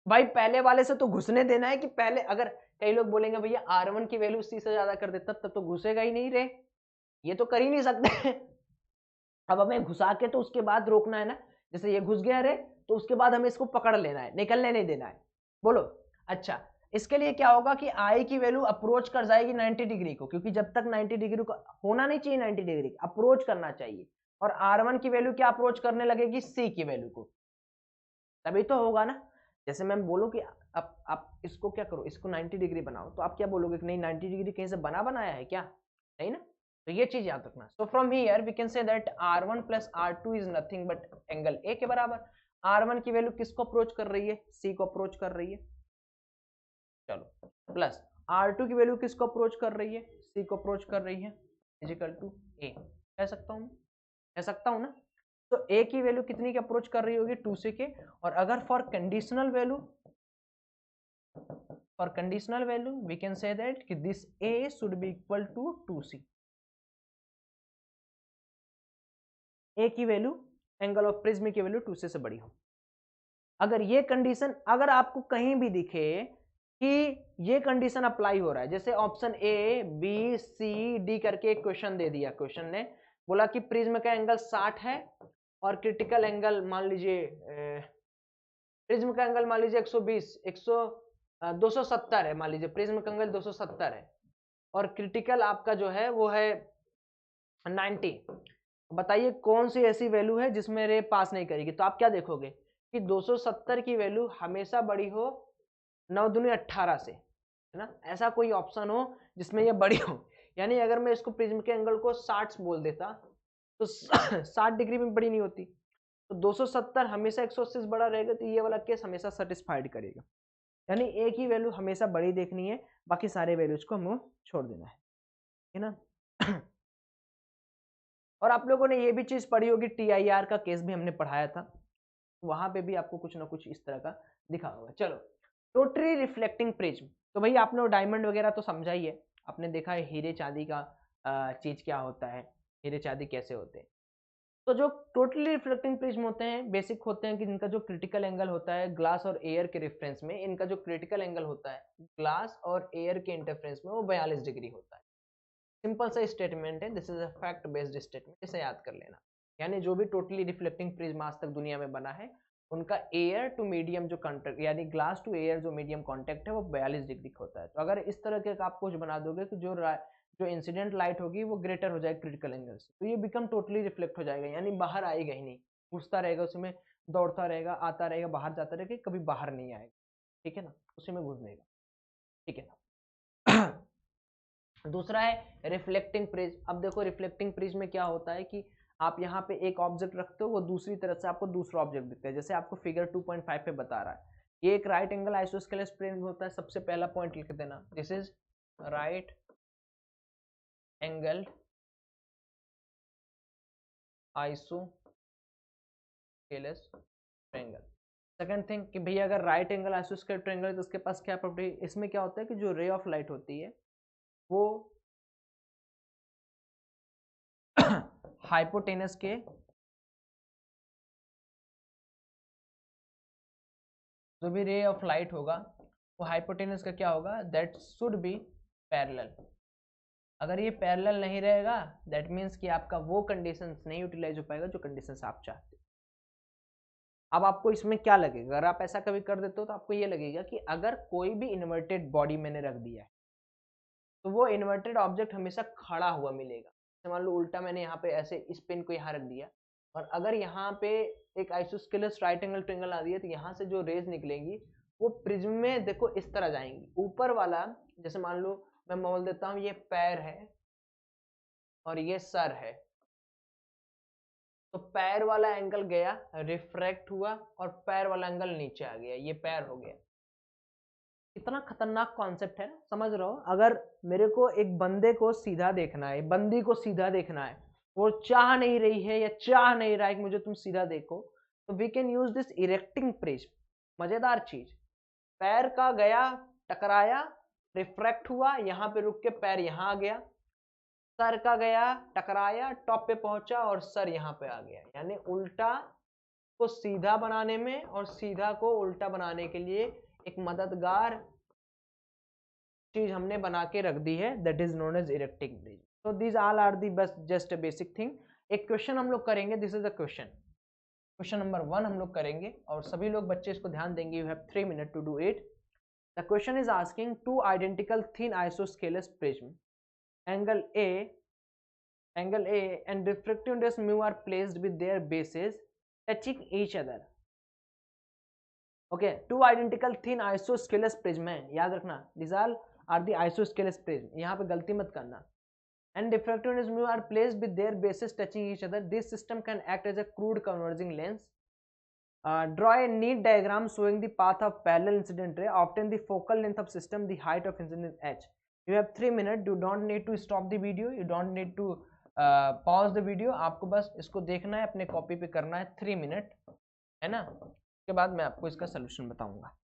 A: भाई। पहले वाले से तो घुसने देना है कि पहले, अगर कई लोग बोलेंगे भैया R1 की वैल्यू C से ज्यादा कर दे, तब तो घुसेगा ही नहीं रे, ये तो कर ही नहीं सकते। अब हमें घुसा के तो उसके बाद रोकना है ना। जैसे ये घुस गया रे, तो उसके बाद हमें इसको पकड़ लेना है, निकलने नहीं देना है। बोलो अच्छा, इसके लिए क्या होगा कि I की वैल्यू अप्रोच कर जाएगी 90 डिग्री को, क्योंकि जब तक 90 डिग्री को होना नहीं चाहिए, 90 डिग्री अप्रोच करना चाहिए। और R1 की वैल्यू क्या अप्रोच करने लगेगी? C की वैल्यू को, तभी तो होगा ना। जैसे मैं बोलूं कि आप इसको क्या करो, इसको 90 डिग्री बनाओ, तो आप क्या बोलोगे कि नहीं 90 डिग्री कहीं से बनाया है क्या? नहीं ना। तो ये चीज याद रखना। So from here we can say that R1 plus R2 is nothing but angle A के बराबर। R1 की वैल्यू किसको अप्रोच कर रही है? C को अप्रोच कर रही है। चलो, प्लस R2 की वैल्यू किसको अप्रोच कर रही है? C को अप्रोच कर रही है, इज इक्वल टू A। कह सकता हूं ना। तो A की वैल्यू कितनी की अप्रोच कर रही होगी? 2C के। और अगर for conditional value we can say that कि this A should be equal to 2C। A की वैल्यू, एंगल ऑफ प्रिज्म की वैल्यू 2C से बड़ी हो। अगर ये कंडीशन, अगर आपको कहीं भी दिखे कि ये कंडीशन अप्लाई हो रहा है, जैसे option A B C D करके एक क्वेश्चन दे दिया, क्वेश्चन ने बोला कि प्रिज्म का एंगल 60 है और क्रिटिकल एंगल मान लीजिए, प्रिज्म का एंगल मान लीजिए 120 270 है, मान लीजिए प्रिज्म का एंगल 270 है और क्रिटिकल आपका जो है वो है 90। बताइए कौन सी ऐसी वैल्यू है जिसमें रे पास नहीं करेगी? तो आप क्या देखोगे कि 270 की वैल्यू हमेशा बड़ी हो 9 दूनी 18 से, है ना। ऐसा कोई ऑप्शन हो जिसमें ये बड़ी हो, यानी अगर मैं इसको प्रिज्म के एंगल को 60 बोल देता तो 60 डिग्री में बड़ी नहीं होती, तो 270 हमेशा 180 से बड़ा रहेगा, तो ये वाला केस हमेशा सेटिस्फाइड करेगा। यानी एक ही वैल्यू हमेशा बड़ी देखनी है, बाकी सारे वैल्यूज को हमें छोड़ देना है ना। और आप लोगों ने ये भी चीज पढ़ी होगी, TIR का केस भी हमने पढ़ाया था, वहां पे भी आपको कुछ ना कुछ इस तरह का दिखा होगा। चलो, टोटली रिफ्लेक्टिंग प्रिज्म, तो भाई आपने वो डायमंड वगैरह तो समझा ही है, आपने देखा है हीरे चांदी का चीज क्या होता है, हीरे चांदी कैसे होते हैं। तो जो टोटली रिफ्लेक्टिंग प्रिज्म होते हैं, बेसिक होते हैं कि जिनका जो क्रिटिकल एंगल होता है ग्लास और एयर के रेफरेंस में, इनका जो क्रिटिकल एंगल होता है ग्लास और एयर के इंटरफेरेंस में वो 42 डिग्री होता है। सिंपल सा स्टेटमेंट है, this is a fact based statement, इसे याद कर लेना। यानी जो भी टोटली रिफ्लेक्टिंग प्रिज्म आज तक दुनिया में बना है, उनका एयर टू मीडियम जो कॉन्टेक्ट, यानी ग्लास टू एयर जो मीडियम कॉन्टेक्ट है वो 42 डिग्री का होता है। तो अगर इस तरह के आप कुछ बना दोगे कि जो इंसिडेंट लाइट होगी वो ग्रेटर हो जाएगी क्रिटिकल एंगल से, तो ये बिकम टोटली रिफ्लेक्ट हो जाएगा, यानी बाहर आएगा ही नहीं, घुसता रहेगा उसमें, दौड़ता रहेगा, आता रहेगा, बाहर जाता रहेगा, कभी बाहर नहीं आएगा, ठीक है ना, उसी में घुस देगा, ठीक है ना। दूसरा है रिफ्लेक्टिंग प्रिज्म। अब देखो रिफ्लेक्टिंग प्रिज्म में क्या होता है कि आप यहाँ पे एक ऑब्जेक्ट रखते हो, वो दूसरी तरफ से आपको दूसरा ऑब्जेक्ट दिखता है, जैसे आपको फिगर 2.5 पे बता रहा है, ये एक राइट एंगल आइसोस्केलेस प्रिज्म होता है। सबसे पहला पॉइंट लिख देना, this is right angle isosceles triangle. Second thing कि भैया अगर राइट एंगल आइसोस्केलेस ट्रायंगल है तो उसके पास क्या प्रॉपर्टी, इसमें क्या होता है कि जो रे ऑफ लाइट होती है वो हाइपोटेनस के जो भी रे ऑफ लाइट होगा वो हाइपोटेनस का क्या होगा, दैट शुड बी पैरेलल। अगर ये पैरेलल नहीं रहेगा दैट मीन्स कि आपका वो कंडीशन नहीं यूटिलाइज हो पाएगा जो कंडीशन आप चाहते हो। अब आपको इसमें क्या लगेगा, अगर आप ऐसा कभी कर देते हो तो आपको ये लगेगा कि अगर कोई भी इन्वर्टेड बॉडी मैंने रख दिया है तो वो इन्वर्टेड ऑब्जेक्ट हमेशा खड़ा हुआ मिलेगा। जैसे मान लो उल्टा मैंने यहाँ पे ऐसे इस पेन को यहाँ रख दिया, और अगर यहाँ पे एक आइसोस्केलेस राइट एंगल ट्रायंगल आ दिया, तो यहाँ से जो रेज निकलेंगी वो प्रिज्म में देखो इस तरह जाएंगी। ऊपर वाला जैसे मान लो मैं बोल देता हूँ ये पैर है और ये सर है, तो पैर वाला एंगल गया रिफ्रैक्ट हुआ और पैर वाला एंगल नीचे आ गया, ये पैर हो गया। इतना खतरनाक कॉन्सेप्ट है, समझ रहे हो। अगर मेरे को एक बंदे को सीधा देखना है, बंदी को सीधा देखना है, वो चाह नहीं रही है या चाह नहीं रहा है कि मुझे तुम सीधा देखो, तो we can use this erecting prism. मजेदार चीज, पैर का गया टकराया, रिफ्रैक्ट हुआ, यहाँ पे रुक के पैर यहाँ आ गया, सर का गया टकराया, टॉप पे पहुंचा और सर यहाँ पे आ गया। यानी उल्टा को सीधा बनाने में और सीधा को उल्टा बनाने के लिए एक मददगार चीज हमने बना के रख दी है, that is known as erecting prism. तो दीज ऑल आर दी बस जस्ट बेसिक थिंग। एक क्वेश्चन हम लोग करेंगे, this is a question, question number 1 हम लोग करेंगे और सभी लोग बच्चे इसको ध्यान देंगे। You have 3 minute to do it. The question is asking to identical thin isosceles prism, angle A and refractive index mu are placed with their bases touching each other. Okay, two identical thin isosceles prism है, याद रखना, these all are the isosceles prism, यहाँ पे गलती मत करना। And refractive index mu are placed with their bases touching each other. This system can act as a crude converging lens. Draw a neat diagram showing the path of parallel incident ray. Obtain the focal length of system, the height of incident h. You have 3 minutes. You don't need to stop the video. You don't need to pause the video. आपको बस इसको देखना है, अपने copy पे करना है 3 minute, है ना। उसके बाद मैं आपको इसका सोल्यूशन बताऊंगा।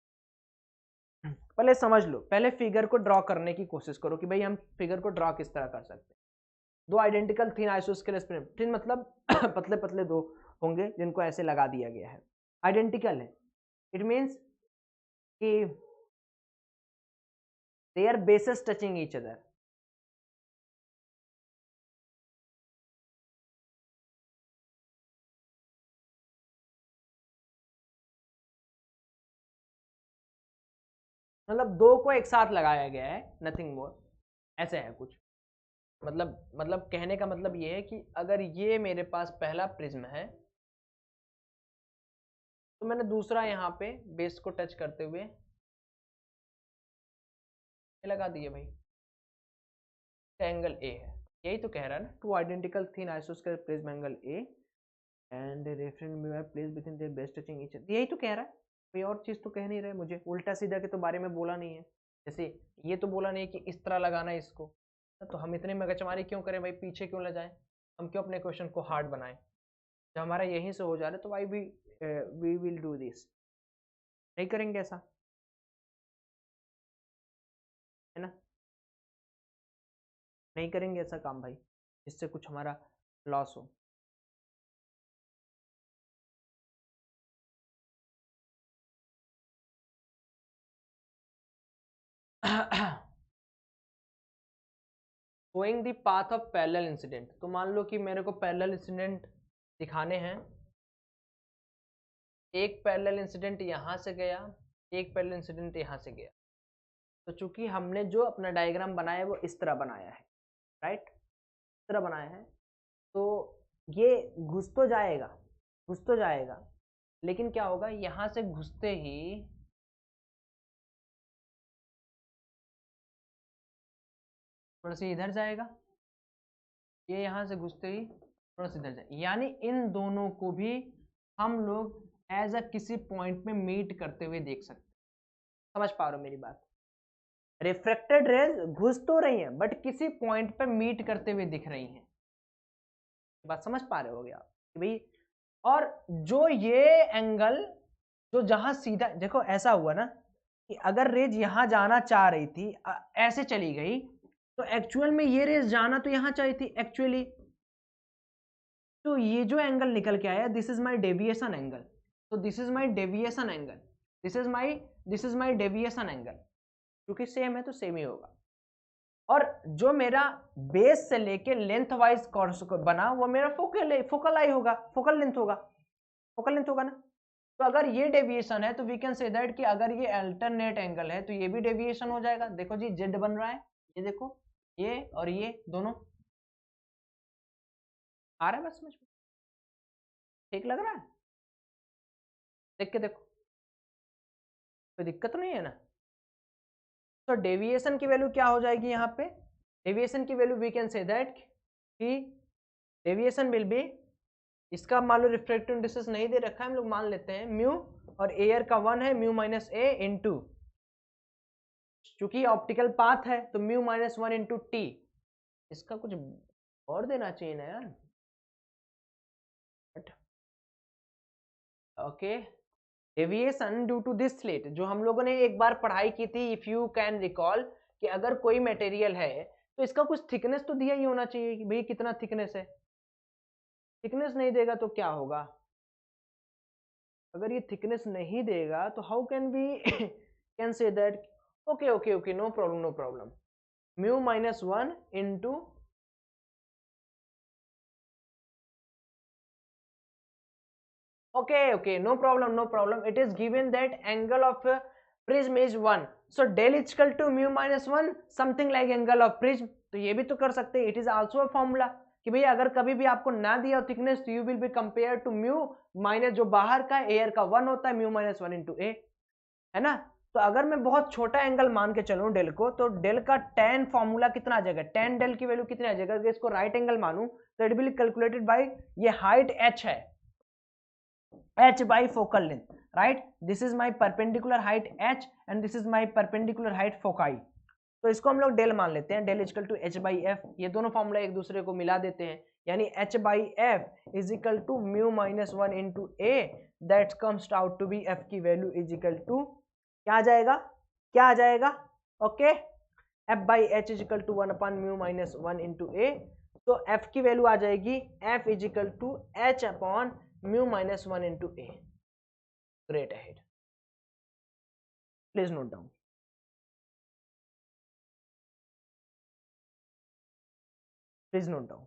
A: पहले समझ लो, पहले फिगर को ड्रॉ करने की कोशिश करो कि भाई हम फिगर को ड्रॉ किस तरह कर सकते हैं। दो identical thin isosceles prism, thin मतलब पतले पतले दो होंगे जिनको ऐसे लगा दिया गया है, आइडेंटिकल है, इट मीन्स कि they are bases touching each other. मतलब दो को एक साथ लगाया गया है, नथिंग मोर, ऐसे है कुछ। मतलब कहने का मतलब ये है कि अगर ये मेरे पास पहला प्रिज्म है तो मैंने दूसरा यहाँ पे बेस को टच करते हुए लगा दिए भाई, एंगल ए है, यही तो कह रहा है ना, two identical thin isosceles prism angle a and reference mirror place within their base touching each other, यही तो कह रहा है, कोई और चीज तो कह नहीं रहे मुझे, उल्टा सीधा के तो बारे में बोला नहीं है। जैसे ये तो बोला नहीं कि इस तरह लगाना है इसको, तो हम इतने मगजमारी क्यों करें भाई, पीछे क्यों ले जाएं, हम क्यों अपने क्वेश्चन को हार्ड बनाएं, जब हमारा यहीं से हो जा रहा है तो why we will do this, नहीं करेंगे ऐसा, है ना, नहीं करेंगे ऐसा काम भाई, जिससे कुछ हमारा लॉस हो। Going the path of parallel incident, तो मान लो कि मेरे को पैरेलल इंसिडेंट दिखाने हैं, एक पैरेलल इंसिडेंट यहाँ से गया, एक पैरेलल इंसिडेंट यहाँ से गया, तो चूंकि हमने जो अपना डायग्राम बनाया है वो इस तरह बनाया है, राइट, इस तरह बनाया है, तो ये घुस तो जाएगा, घुस तो जाएगा, लेकिन क्या होगा, यहाँ से घुसते ही थोड़ा सा इधर जाएगा, ये यहाँ से घुसते ही थोड़ा सा इधर जाएगा, यानी इन दोनों को भी हम लोग एज अ किसी पॉइंट में मीट करते हुए देख सकते हैं। समझ पा रहे हो मेरी बात, रिफ्रेक्टेड रेज घुस तो रही हैं बट किसी पॉइंट पे मीट करते हुए दिख रही हैं, बात समझ पा रहे होगे आप कि भाई, और जो ये एंगल जो जहां सीधा देखो ऐसा हुआ ना कि अगर रेज यहां जाना चाह रही थी, ऐसे चली गई, तो एक्चुअल में ये रेज जाना तो यहां चाहिए थी एक्चुअली, तो ये जो एंगल निकल के आया, this is my deviation angle, तो this is my deviation angle, this is my deviation angle, क्योंकि सेम है तो सेम ही होगा, और जो मेरा बेस से लेके लेंथ वाइज कोर्स बना वो मेरा फोकल आई होगा, फोकल लेंथ होगा, फोकल लेंथ होगा ना, तो अगर ये डेविएशन है तो वी कैन से दैट कि अगर ये अल्टरनेट एंगल है तो ये भी डेविएशन हो जाएगा। देखो जी जेड बन रहा है, ये देखो, ये और ये दोनों आ रहा है, बस समझ में ठीक लग रहा है, देख के देखो, कोई दिक्कत नहीं है ना। तो डेविएशन की वैल्यू क्या हो जाएगी यहाँ पे, डेविएशन की value we can say that कि डेविएशन विल बी, इसका मान लो रिफ्रैक्टिव इंडेक्स नहीं दे रखा है, हम लोग मान लेते हैं म्यू, और एयर का 1 है, म्यू माइनस ए इंटू, चूंकि ऑप्टिकल पाथ है तो म्यू माइनस 1 इंटू टी, इसका कुछ और देना चाहिए ना यार, okay, deviation due to this slit, जो हम लोगों ने एक बार पढ़ाई की थी, इफ यू कैन रिकॉल, कि अगर कोई मटेरियल है तो इसका कुछ थिकनेस तो दिया ही होना चाहिए कि भाई कितना थिकनेस है, थिकनेस नहीं देगा तो क्या होगा, अगर ये थिकनेस नहीं देगा तो how can be can say that, okay okay okay, no problem no problem, mu minus 1 into, okay okay, no problem no problem, it is given that angle of prism is 1, so del is equal to mu minus 1 something like angle of prism, तो ये भी तो कर सकते हैं, it is also a formula कि भैया अगर कभी भी आपको ना दिया थिकनेस तो you will be compare to mu minus जो बाहर का एयर का 1 होता है, म्यू माइनस 1 इंटू ए, है ना। तो अगर मैं बहुत छोटा एंगल मान के चलूं डेल को, तो डेल का tan फॉर्मूला कितना आ जाएगा, tan डेल की वैल्यू कितनी आ जाएगा, अगर इसको राइट एंगल मानूं तो इट विल कैलकुलेटेड बाय, ये हाइट h है, h by focal length, right, this is my perpendicular height h and this is my perpendicular height foci, तो इसको हम लोग डेल मान लेते हैं, del equal to h by f, ये दोनों फॉर्मूला एक दूसरे को मिला देते हैं, यानी h by f is equal to mu minus 1 into a, that comes out to be f की वैल्यू इज इक्वल टू क्या आ जाएगा, क्या आ जाएगा, okay, f by h is equal to 1 upon mu minus 1 into a, तो f की value आ जाएगी f is equal to h upon mu minus 1 into a, great ahead, please note down, please note down,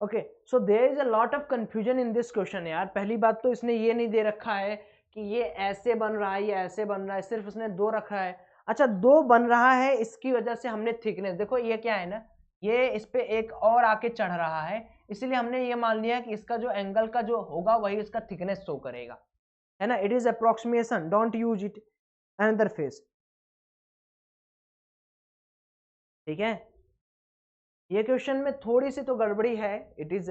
A: okay, so there is a lot of confusion in this question यार। पहली बात तो इसने ये नहीं दे रखा है कि ये ऐसे बन रहा है, ये ऐसे बन रहा है, सिर्फ उसने दो रखा है, अच्छा दो बन रहा है, इसकी वजह से हमने थिकनेस, देखो ये क्या है ना, ये इस पे एक और आके चढ़ रहा है, इसलिए हमने ये मान लिया कि इसका जो एंगल का जो होगा वही इसका थिकनेस शो करेगा, है ना, it is approximation, don't use it another face, ठीक है। ये क्वेश्चन में थोड़ी सी तो गड़बड़ी है। इट इज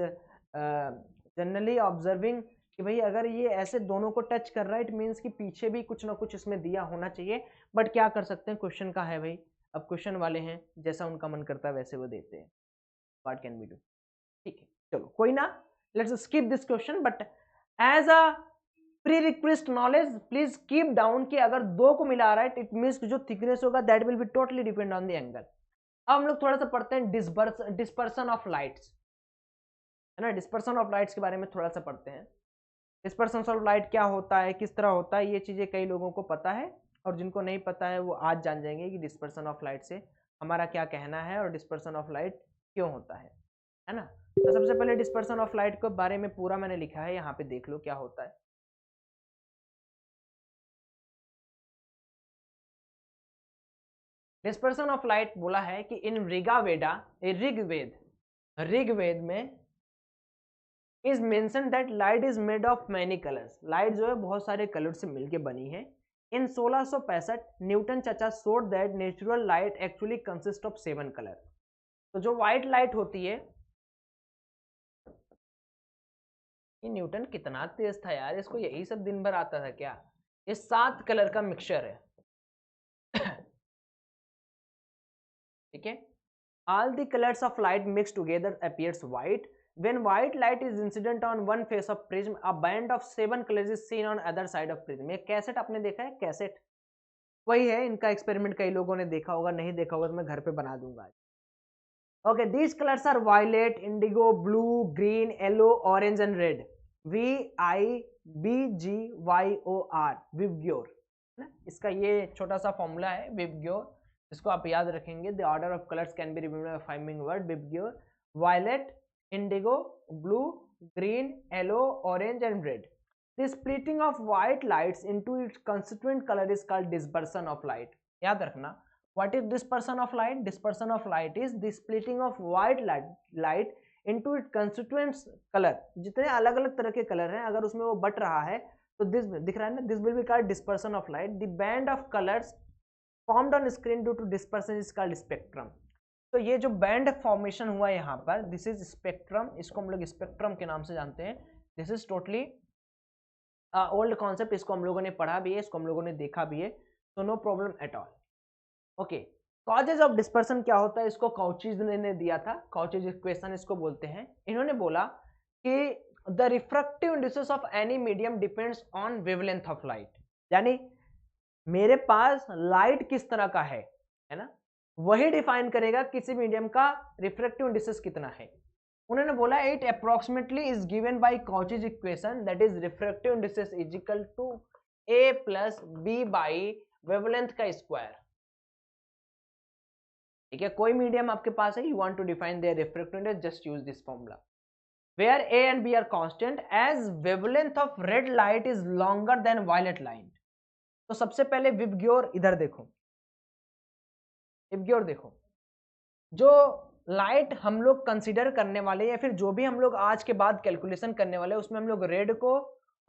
A: जनरली ऑब्जर्विंग कि भाई अगर ये ऐसे दोनों को टच कर रहा है, इट मीन्स कि पीछे भी कुछ ना कुछ इसमें दिया होना चाहिए, बट क्या कर सकते हैं, क्वेश्चन का है भाई, अब क्वेश्चन वाले हैं, जैसा उनका मन करता है वैसे वो देते हैं, व्हाट कैन वी डू। ठीक है, चलो कोई ना, let's skip this question, but as a pre request knowledge please keep down कि अगर दो को मिला रहा है इट मीन्स जो थिकनेस होगा that will be totally depend on the angle. अब हम लोग थोड़ा सा पढ़ते हैं डिस्पर्सन ऑफ लाइट्स, है ना, डिस्पर्सन ऑफ लाइट्स के बारे में थोड़ा सा पढ़ते हैं। डिस्पर्सन ऑफ लाइट क्या होता है, किस तरह होता है, ये चीजें कई लोगों को पता है और जिनको नहीं पता है वो आज जान जाएंगे कि डिस्पर्सन ऑफ लाइट से हमारा क्या कहना है और डिस्पर्सन ऑफ लाइट क्यों होता है ना। तो सबसे पहले डिस्पर्सन ऑफ लाइट के बारे में पूरा मैंने लिखा है, यहाँ पे देख लो क्या होता है। डिस्पर्सन ऑफ लाइट बोला है कि इन ऋग्वेदा, ऋग्वेद में is mention that light is made of many colours, light जो है बहुत सारे कलर से मिलके बनी है। इन 1665 न्यूटन चाचा showed that natural light actually consist of 7 colour. तो जो व्हाइट लाइट होती है, ये न्यूटन कितना तेज था यार, इसको यही सब दिन भर आता था क्या, ये 7 कलर का मिक्सचर है। ठीक है, all the colors of light mixed together appears white. When white light is incident on one face of prism, a band of 7 colors is seen on other side of prism। ये cassette आपने देखा है, cassette वही है, इनका experiment कई लोगों ने देखा होगा, नहीं देखा होगा तो मैं घर पे बना दूंगा। Okay, these colors are violet, indigo, blue, green, yellow, orange and red। VIBGYOR, VIBGYOR, इसका ये छोटा सा फॉर्मूला है विबग्योर, इसको आप याद रखेंगे। The order of colours can be remembered by finding word VIBGYOR, violet, indigo, blue, green, yellow, orange and red. The splitting of white lights into its constituent colour is called dispersion of light. याद रखना, what is dispersion of light, dispersion of light is the splitting of white light into it constituents colour. जितने अलग अलग तरह के colour हैं अगर उसमें वो बट रहा है तो दिस दिख रहा है ना, this will be called dispersion of light. The band of colours formed on screen due to dispersion is called spectrum। तो ये जो बैंड फॉर्मेशन हुआ यहाँ पर, दिस इज स्पेक्ट्रम, इसको हम लोग स्पेक्ट्रम के नाम से जानते हैं। This is totally old concept, इसको हम लोगों ने पढ़ा भी है, इसको हम लोगों ने देखा भी है, तो no problem at all. Okay, causes of dispersion क्या होता है, इसको काउचीज ने दिया था, काउचीज इक्वेशन इसको बोलते हैं। इन्होंने बोला कि the refractive indices of any medium depends on wavelength of light, यानी मेरे पास लाइट किस तरह का है ना, वही डिफाइन करेगा किसी मीडियम का रिफ्रैक्टिव इंडिसेस कितना है। उन्होंने बोला it approximately is given by Cauchy's equation, that is refractive indices is equal to a plus b by wavelength का स्क्वायर। ठीक है, कोई मीडियम आपके पास है, you want to define their refractive index, just use this formula where a and b are constant as wavelength of red light is longer than violet light. तो सबसे पहले विबग्योर, इधर देखो, विबग्योर देखो, जो लाइट हम लोग कंसीडर करने वाले या फिर जो भी हम लोग आज के बाद कैलकुलेशन करने वाले उसमें हम लोग रेड को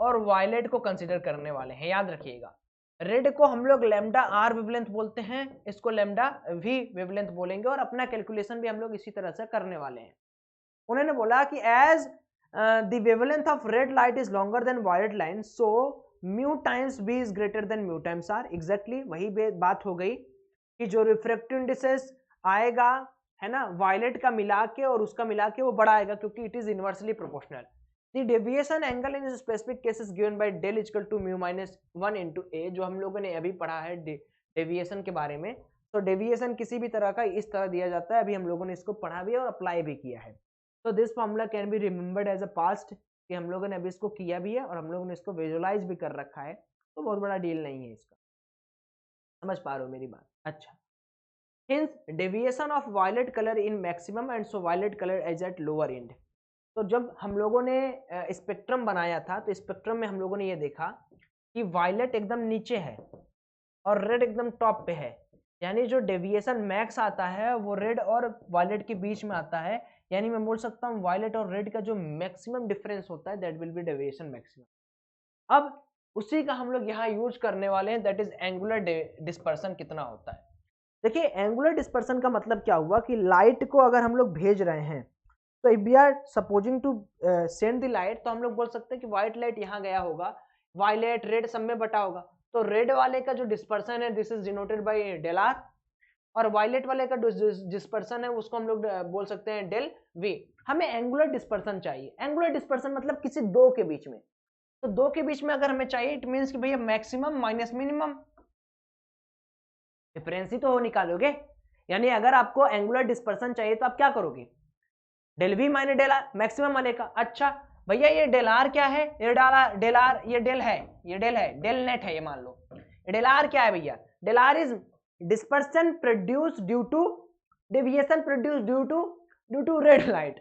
A: और वायलेट को कंसीडर करने वाले हैं, याद रखिएगा। रेड को हम लोग लैम्डा आर वेवलेंथ बोलते हैं, इसको लैम्डा वी वेवलेंथ बोलेंगे और अपना कैलकुलेशन भी हम लोग इसी तरह से करने वाले हैं। उन्होंने बोला कि as the wavelength of red light is longer than violet line, so mu times B is greater than mu times R. Exactly वही बात हो गई कि जो रिफ्रैक्टिव इंडिसेस आएगा है ना वायलेट का मिला के और उसका मिला के वो बड़ा आएगा, क्योंकि it is inversely proportional. The deviation angle in specific cases given by del equal to mu minus 1 into a, जो हम लोगों ने अभी पढ़ा है डेविएशन के बारे में। तो डेविएशन किसी भी तरह का इस तरह दिया जाता है, अभी हम लोगों ने इसको पढ़ा भी है और अप्लाई भी किया है। तो this formula can be remembered as a past, कि हम लोगों ने अभी इसको किया भी है और हम लोगों ने इसको विजुअलाइज भी कर रखा है, तो बहुत बड़ा डील नहीं है इसका, समझ पा रहे हो मेरी बात। अच्छा, hence deviation of violet color in maximum and so violet color is at lower end। तो जब हम लोगों ने स्पेक्ट्रम बनाया था तो स्पेक्ट्रम में हम लोगों ने ये देखा कि वायलेट एकदम नीचे है और रेड एकदम टॉप पे है, यानी जो डेविएशन मैक्स आता है वो रेड और वायलेट के बीच में आता है, यानी मैं बोल सकता हूँ वायलेट और रेड का जो मैक्सिमम डिफरेंस होता है that will B deviation maximum. अब उसी का हम लोग यहाँ यूज करने वाले हैं, दैट इज एंगुलर डिस्पर्सन कितना होता है। देखिए एंगुलर डिस्पर्सन का मतलब क्या हुआ कि लाइट को अगर हम लोग भेज रहे हैं, तो if we are supposing to send the light, तो हम लोग बोल सकते हैं कि व्हाइट लाइट यहाँ गया होगा, वायलेट रेड सब में बटा होगा, तो रेड वाले का जो डिस्पर्सन है this is denoted by del R, और वायलेट वाले का डिस्पर्सन है उसको हम लोग बोल सकते हैं डेल वी। हमें एंगुलर डिस्पर्सन चाहिए। एंगुलर डिस्पर्सन मतलब किसी दो के बीच में, तो दो के बीच में अगर हमें चाहिए इट मीन्स कि भैया मैक्सिमम माइनस मिनिमम, डिफरेंस ही तो हो निकालोगे। यानी अगर आपको एंगुलर डिस्पर्सन चाहिए तो आप क्या करोगे, del V minus del R, maximum वाले का। अच्छा भैया ये डेल आर क्या है, ये डेल आर ये डेल है, ये डेल है, डेल नेट है, ये मान लो डेल आर क्या है भैया, del R is dispersion produced due to deviation produced due to red light.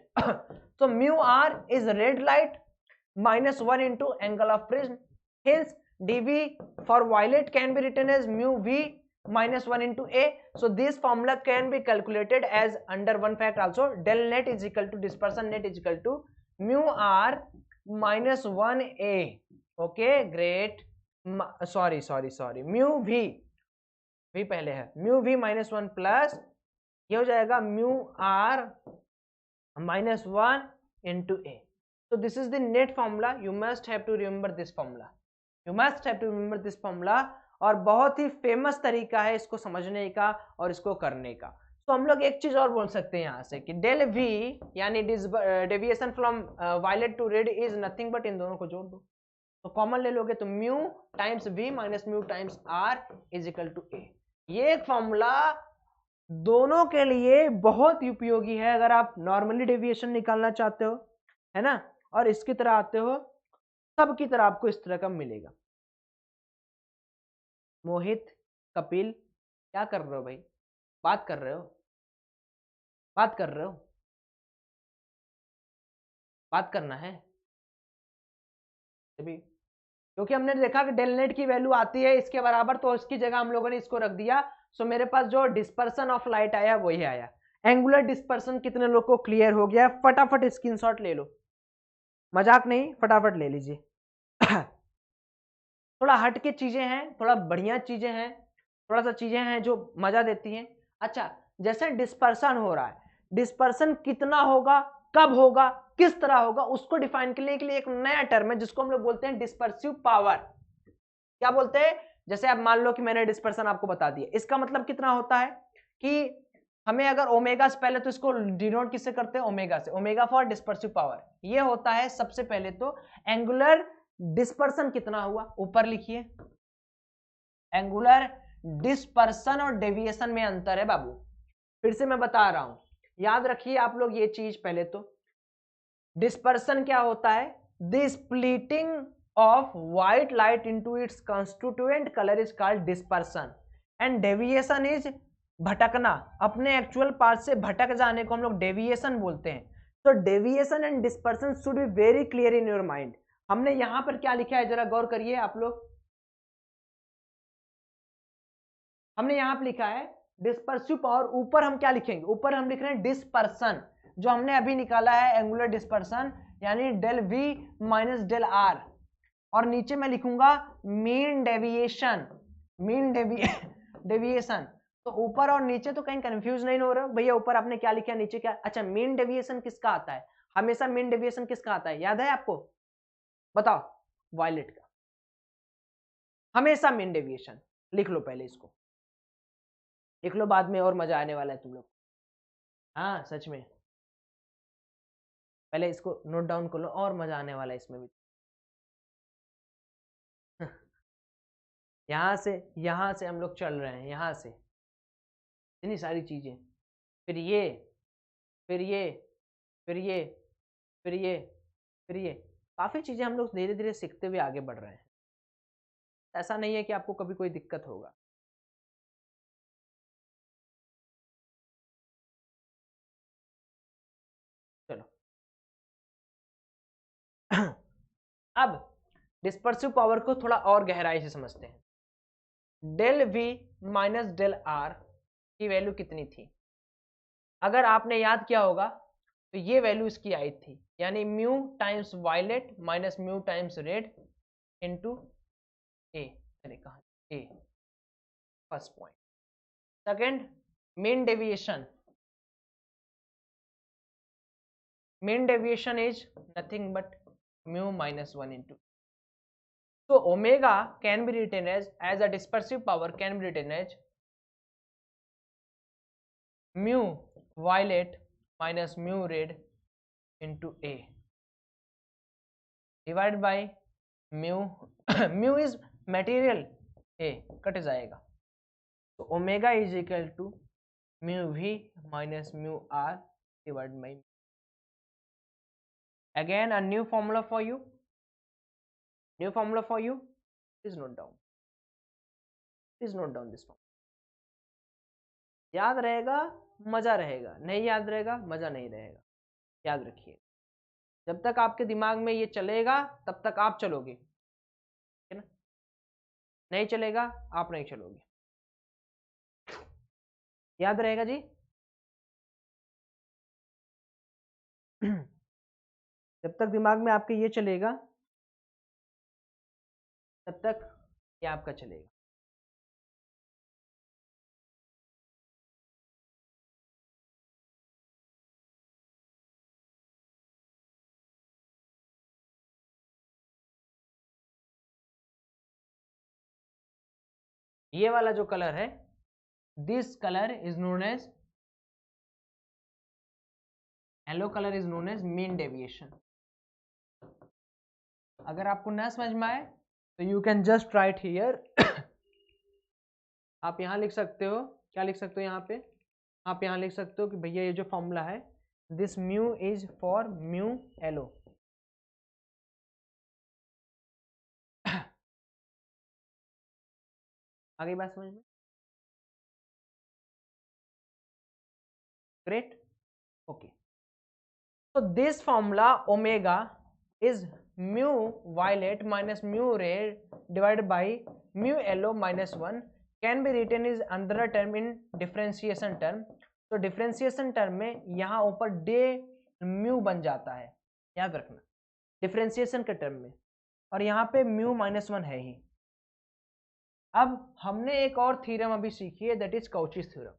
A: So mu r is red light minus 1 into angle of prism. Hence dv for violet can be written as mu v minus 1 into a. So this formula can be calculated as under one fact also, del net is equal to dispersion net is equal to mu r minus 1 a. Okay, great. Sorry mu v v पहले है, mu V minus 1 plus ये हो जाएगा mu R minus 1 into A. So this is the net formula. You must have to remember this formula. You must have to remember this formula. और बहुत ही famous तरीका है इसको समझने का और इसको करने का। तो हम लोग एक चीज और बोल सकते हैं यहाँ से कि डेल वी यानी deviation from violet to red is nothing but, इन दोनों को जोड़ दो तो कॉमन ले लोगे, तो mu times v minus mu times r is equal to a. ये एक फॉर्मूला दोनों के लिए बहुत उपयोगी है अगर आप नॉर्मली डेविएशन निकालना चाहते हो, है ना, और इसकी तरह आते हो, सब की तरह आपको इस तरह का मिलेगा। मोहित, कपिल, क्या कर रहे हो भाई, बात कर रहे हो, बात कर रहे हो, बात करना है अभी, क्योंकि हमने देखा कि डेल नेट की वैल्यू आती है इसके बराबर, तो इसकी जगह हम लोगों ने इसको रख दिया। सो मेरे पास जो डिस्पर्सन ऑफ लाइट आया वही आया। एंगुलर डिस्पर्सन कितने लोग को क्लियर हो गया, फटाफट स्क्रीनशॉट ले लो, मजाक नहीं, फटाफट ले लीजिए। थोड़ा हट के चीजें हैं, थोड़ा बढ़िया चीजें हैं, थोड़ा सा चीजें हैं जो मजा देती हैं। अच्छा, जैसे डिस्पर्सन हो रहा है, डिस्पर्सन कितना होगा, कब होगा, किस तरह होगा, उसको डिफाइन करने के लिए एक नया टर्म है जिसको हम लोग बोलते हैं डिस्पर्सिव पावर। क्या बोलते हैं, जैसे आप मान लो कि मैंने डिस्पर्सन आपको बता दिया, इसका मतलब कितना होता है कि हमें अगर ओमेगा से पहले, तो इसको डिनोट किससे करते हैं, ओमेगा से, ओमेगा फॉर डिस्पर्सिव पावर। ये होता है सबसे पहले तो एंगुलर डिस्पर्सन कितना हुआ, ऊपर लिखिए। एंगुलर डिस्पर्सन और डेविएशन में अंतर है बाबू, फिर से मैं बता रहा हूं, याद रखिए आप लोग ये चीज। पहले तो डिस्पर्सन क्या होता है, the splitting of white light into its constituent colour is called dispersion, and deviation is भटकना, अपने एक्चुअल पार्ट से भटक जाने को हम लोग डेविएशन बोलते हैं। तो deviation and dispersion should be very clear in your mind. हमने यहां पर क्या लिखा है जरा गौर करिए आप लोग, हमने यहां पर लिखा है डिस्पर्सिव पावर, ऊपर हम क्या लिखेंगे, ऊपर हम लिख रहे हैं डिस्पर्सन, जो हमने अभी निकाला है एंगुलर डिस्पर्सन यानी del V minus del R, और नीचे मैं लिखूंगा मीन डेविएशन, मीन डेविएशन। तो ऊपर और नीचे तो कहीं कंफ्यूज नहीं हो रहे हो भैया, ऊपर आपने क्या लिखा नीचे क्या, अच्छा मीन डेविएशन किसका आता है, हमेशा मीन डेविएशन किसका आता है, याद है आपको, बताओ, वायलेट का, हमेशा मीन डेविएशन। लिख लो पहले इसको, लिख लो, बाद में और मजा आने वाला है तुम लोग, हाँ सच में, पहले इसको नोट डाउन कर लो और मजा आने वाला है इसमें भी। यहां से हम लोग चल रहे हैं, यहां से इतनी सारी चीजें, फिर ये फिर ये फिर ये फिर ये फिर ये, काफी चीजें हम लोग धीरे धीरे सीखते हुए आगे बढ़ रहे हैं। ऐसा नहीं है कि आपको कभी कोई दिक्कत होगा। चलो अब डिस्पर्सिव पावर को थोड़ा और गहराई से समझते हैं। Del V minus del R की वैल्यू कितनी थी, अगर आपने याद किया होगा तो ये वैल्यू इसकी आई थी, यानी mu times violet minus mu times red into a, अरे कहा a, first point, second mean deviation, mean deviation is nothing but mu minus 1 into. So omega can be written as a dispersive power can be written as mu violet minus mu red into A divided by mu mu is material A cut जाएगा, तो omega is equal to mu v minus mu r divided by. Again a new formula for you, please note down this formula. याद रहेगा मजा रहेगा, नहीं याद रहेगा मजा नहीं रहेगा, याद रखिए। जब तक आपके दिमाग में ये चलेगा तब तक आप चलोगे, है ना, नहीं चलेगा आप नहीं चलोगे, याद रहेगा जी। जब तक दिमाग में आपके ये चलेगा तब तक ये आपका चलेगा। ये वाला जो कलर है, this colour is known as, yellow colour is known as mean deviation. अगर आपको ना समझ में आए तो you can just write here. आप यहां लिख सकते हो, क्या लिख सकते हो यहाँ पे, आप यहां लिख सकते हो कि भैया ये जो फॉर्मूला है, this mu is for mu yellow. आगे बात समझ में, great, okay. So this formula omega is mu violet minus mu red divided by mu yellow minus 1 can be written is another term in differentiation term. तो differentiation term में यहाँ ऊपर day mu बन जाता है, याद रखना differentiation के term में, और यहाँ पे mu minus 1 है ही। अब हमने एक और थ्योरम अभी सीखी है, that is Cauchy's theorem,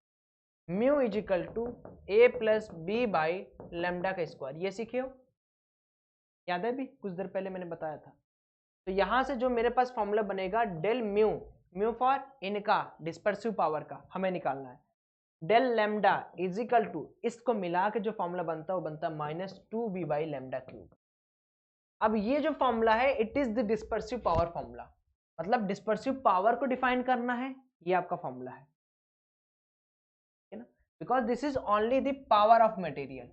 A: mu is equal to a plus b by lambda का स्क्वायर, ये सीखे हो, याद है भी कुछ देर पहले मैंने बताया था। तो यहां से जो मेरे पास फॉर्मूला बनेगा, डेल म्यू, म्यू फॉर इनका डिस्पर्सिव पावर का हमें निकालना है, del lambda is equal to, इसको मिला के जो फॉर्मूला बनता है वो बनता है minus 2b by lambda cube. अब ये जो फॉर्मूला है it is the dispersive power formula, मतलब डिस्पर्सिव पावर को डिफाइन करना है, ये आपका फॉर्मूला है, because this is only the power of material,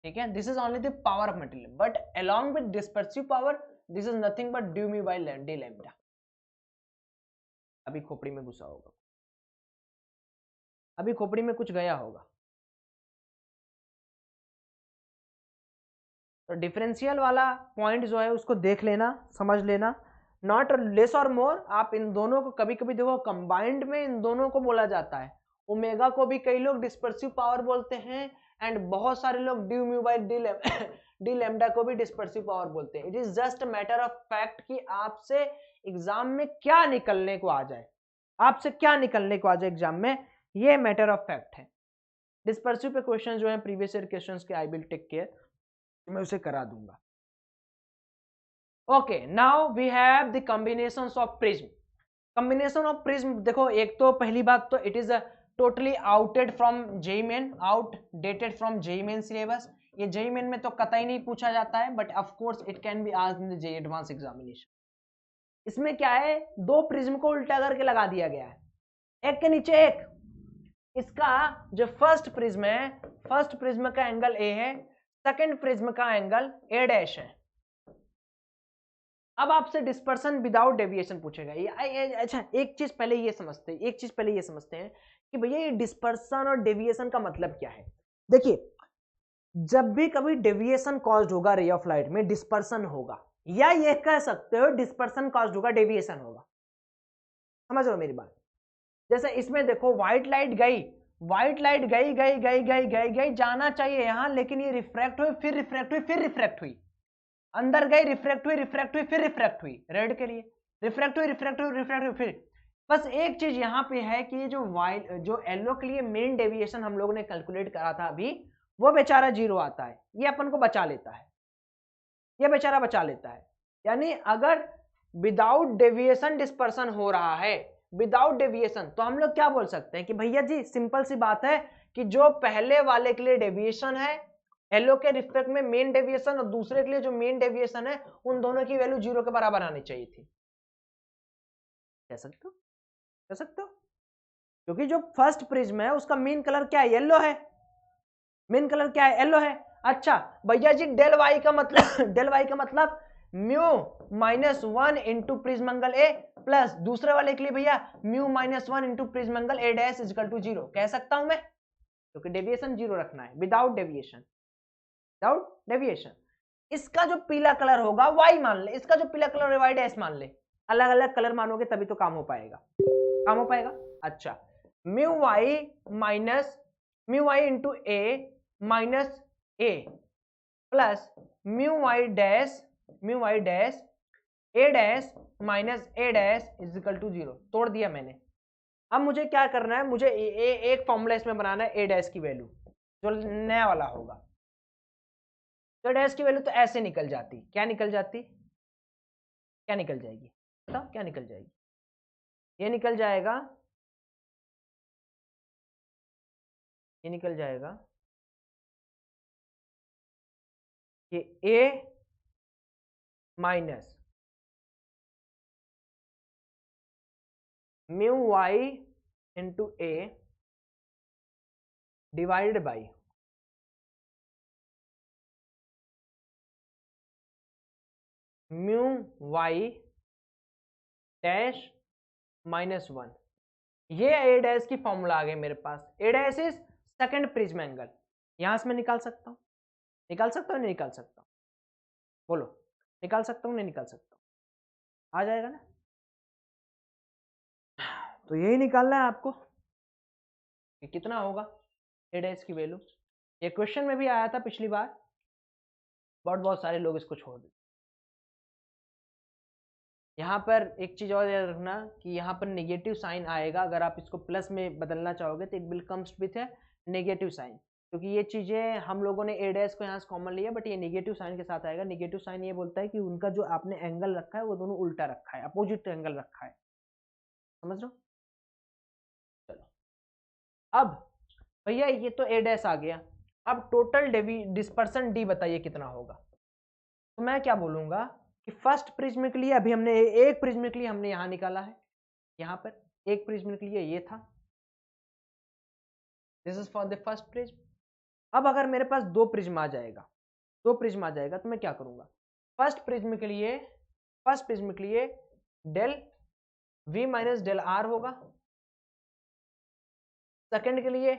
A: ठीक है, this is only the power of material, but along with dispersive power this is nothing but du mu by d lambda। अभी खोपड़ी में घुसा होगा, अभी खोपड़ी में कुछ गया होगा। तो डिफरेंशियल वाला पॉइंट जो है उसको देख लेना, समझ लेना, नॉट लेस और मोर। आप इन दोनों को कभी कभी देखो कंबाइंड में इन दोनों को बोला जाता है, ओमेगा को भी कई लोग डिस्पर्सिव पावर बोलते हैं एंड बहुत सारे लोग due mu by D lambda को भी डिस्पर्सिव पावर बोलते हैं। It is just a matter of fact कि आपसे एग्जाम में क्या निकलने को आ जाए, आपसे क्या निकलने को आ जाए एग्जाम में, ये मैटर ऑफ फैक्ट है। डिस्पर्सिव पे क्वेश्चन जो है प्रीवियस ईयर क्वेश्चंस के, आई विल टेक केयर, मैं उसे करा दूंगा। Okay, now we have the combinations of prism. Combination of prism देखो, एक तो पहली बात तो it is totally outed from JEE Main, outdated from JEE Main syllabus. ये जेईई मेन में तो कतई नहीं पूछा जाता है, but of course it can be asked in the JEE advance examination. इसमें क्या है, दो प्रिज्म को उल्टा करके लगा दिया गया है, एक के नीचे एक। इसका जो फर्स्ट प्रिज्म है, फर्स्ट प्रिज्म का एंगल ए है, सेकंड प्रिज्म का एंगल ए डैश है। अब आपसे डिस्पर्सन विदाउट डेविएशन पूछेगा। अच्छा, एक चीज पहले ये समझते हैं कि भैया ये डिस्पर्सन और डेविएशन का मतलब क्या है। देखिए, जब भी कभी डेविएशन कॉज्ड होगा रे ऑफ लाइट में, डिस्पर्सन होगा, या ये कह सकते हो डिस्पर्सन कॉज्ड होगा, डेविएशन होगा। समझ लो मेरी बात। जैसे इसमें देखो, व्हाइट लाइट गई, गई, जाना चाहिए यहां, लेकिन ये रिफ्रैक्ट हुई, फिर रिफ्रैक्ट हुई, फिर रिफ्रैक्ट हुई, अंदर गई, रिफ्रैक्ट हुई, फिर रिफ्रैक्ट हुई। रेड के लिए रिफ्रैक्ट हुई, रिफ्रैक्ट हुई, रिफ्रैक्ट हुई, फिर बस एक चीज यहाँ पे है कि जो येलो के लिए मेन डेविएशन हम लोगों ने कैलकुलेट करा था अभी, वो बेचारा 0 आता है, ये अपन को बचा लेता है, ये बेचारा बचा लेता है। यानी अगर विदाउट डेविएशन डिस्पर्सन हो रहा है, विदाउट डेविएशन, तो हम लोग क्या बोल सकते हैं कि भैया जी सिंपल सी बात है कि जो पहले वाले के लिए डेविएशन है येलो के रिस्पेक्ट में मेन डेविएशन, और दूसरे के लिए जो मेन डेविएशन है, उन दोनों की वैल्यू 0 के बराबर आनी चाहिए थी। कह सकते हो, कह सकते हो, क्योंकि जो फर्स्ट प्रिज्म है उसका मेन कलर क्या है, येलो है, मेन कलर क्या है, येलो है। अच्छा भैया जी डेल वाई का मतलब डेल वाई का मतलब mu -1 into prism angle A plus दूसरे वाले के लिए भैया mu -1 into prism angle A dash equal to 0 कह सकता हूं मैं, क्योंकि डेविएशन 0 रखना है, विदाउट डेविएशन, विदाउट डेविएशन। इसका जो पीला कलर होगा वाई मान ले, इसका जो पीला कलर है वाई डैश मान ले, अलग अलग कलर मानोगे तभी तो काम हो पाएगा, काम हो पाएगा। अच्छा mu Y into A minus A plus mu Y dash A dash minus A dash is equal to 0, तोड़ दिया मैंने। अब मुझे क्या करना है, मुझे एक फॉर्मूला इसमें बनाना है ए डैश की वैल्यू, जो नया वाला होगा। तो डैश की वैल्यू तो ऐसे निकल जाती, क्या निकल जाती, क्या निकल जाएगी, बताओ क्या निकल जाएगी, ये निकल जाएगा, ये निकल जाएगा कि a minus mu Y into a divided by mu Y dash -1। ये ए डैश की फॉर्मूला आ गई मेरे पास। A dash is second prism angle, यहां से मैं निकाल सकता हूं, निकाल सकता हूं नहीं निकाल सकता हूं, बोलो निकाल सकता हूं नहीं निकाल सकता हूं, आ जाएगा ना। तो यही निकालना है आपको कि कितना होगा ए डैश की वैल्यू। ये क्वेश्चन में भी आया था पिछली बार, बहुत सारे लोग इसको छोड़ देते। यहाँ पर एक चीज और याद रखना कि यहाँ पर नेगेटिव साइन आएगा, अगर आप इसको प्लस में बदलना चाहोगे तो इट विल कम्स विथ है नेगेटिव साइन, क्योंकि ये चीजें हम लोगों ने ए डैश को यहाँ से कॉमन लिया, बट ये नेगेटिव साइन के साथ आएगा। नेगेटिव साइन ये बोलता है कि उनका जो आपने एंगल रखा है वो दोनों उल्टा रखा है, अपोजिट एंगल रखा है, समझ लो। चलो अब भैया ये तो ए डैश आ गया, अब टोटल डिस्पर्सन डी बताइए कितना होगा। तो मैं क्या बोलूंगा कि फर्स्ट प्रिज्म के लिए अभी हमने एक प्रिज्म के लिए हमने यहां निकाला है, यहां पर एक प्रिज्म के लिए ये था, this is for the first prism. अब अगर मेरे पास दो प्रिज्म आ जाएगा, दो प्रिज्म आ जाएगा तो मैं क्या करूंगा, फर्स्ट प्रिज्म के लिए del v minus del R होगा, सेकंड के लिए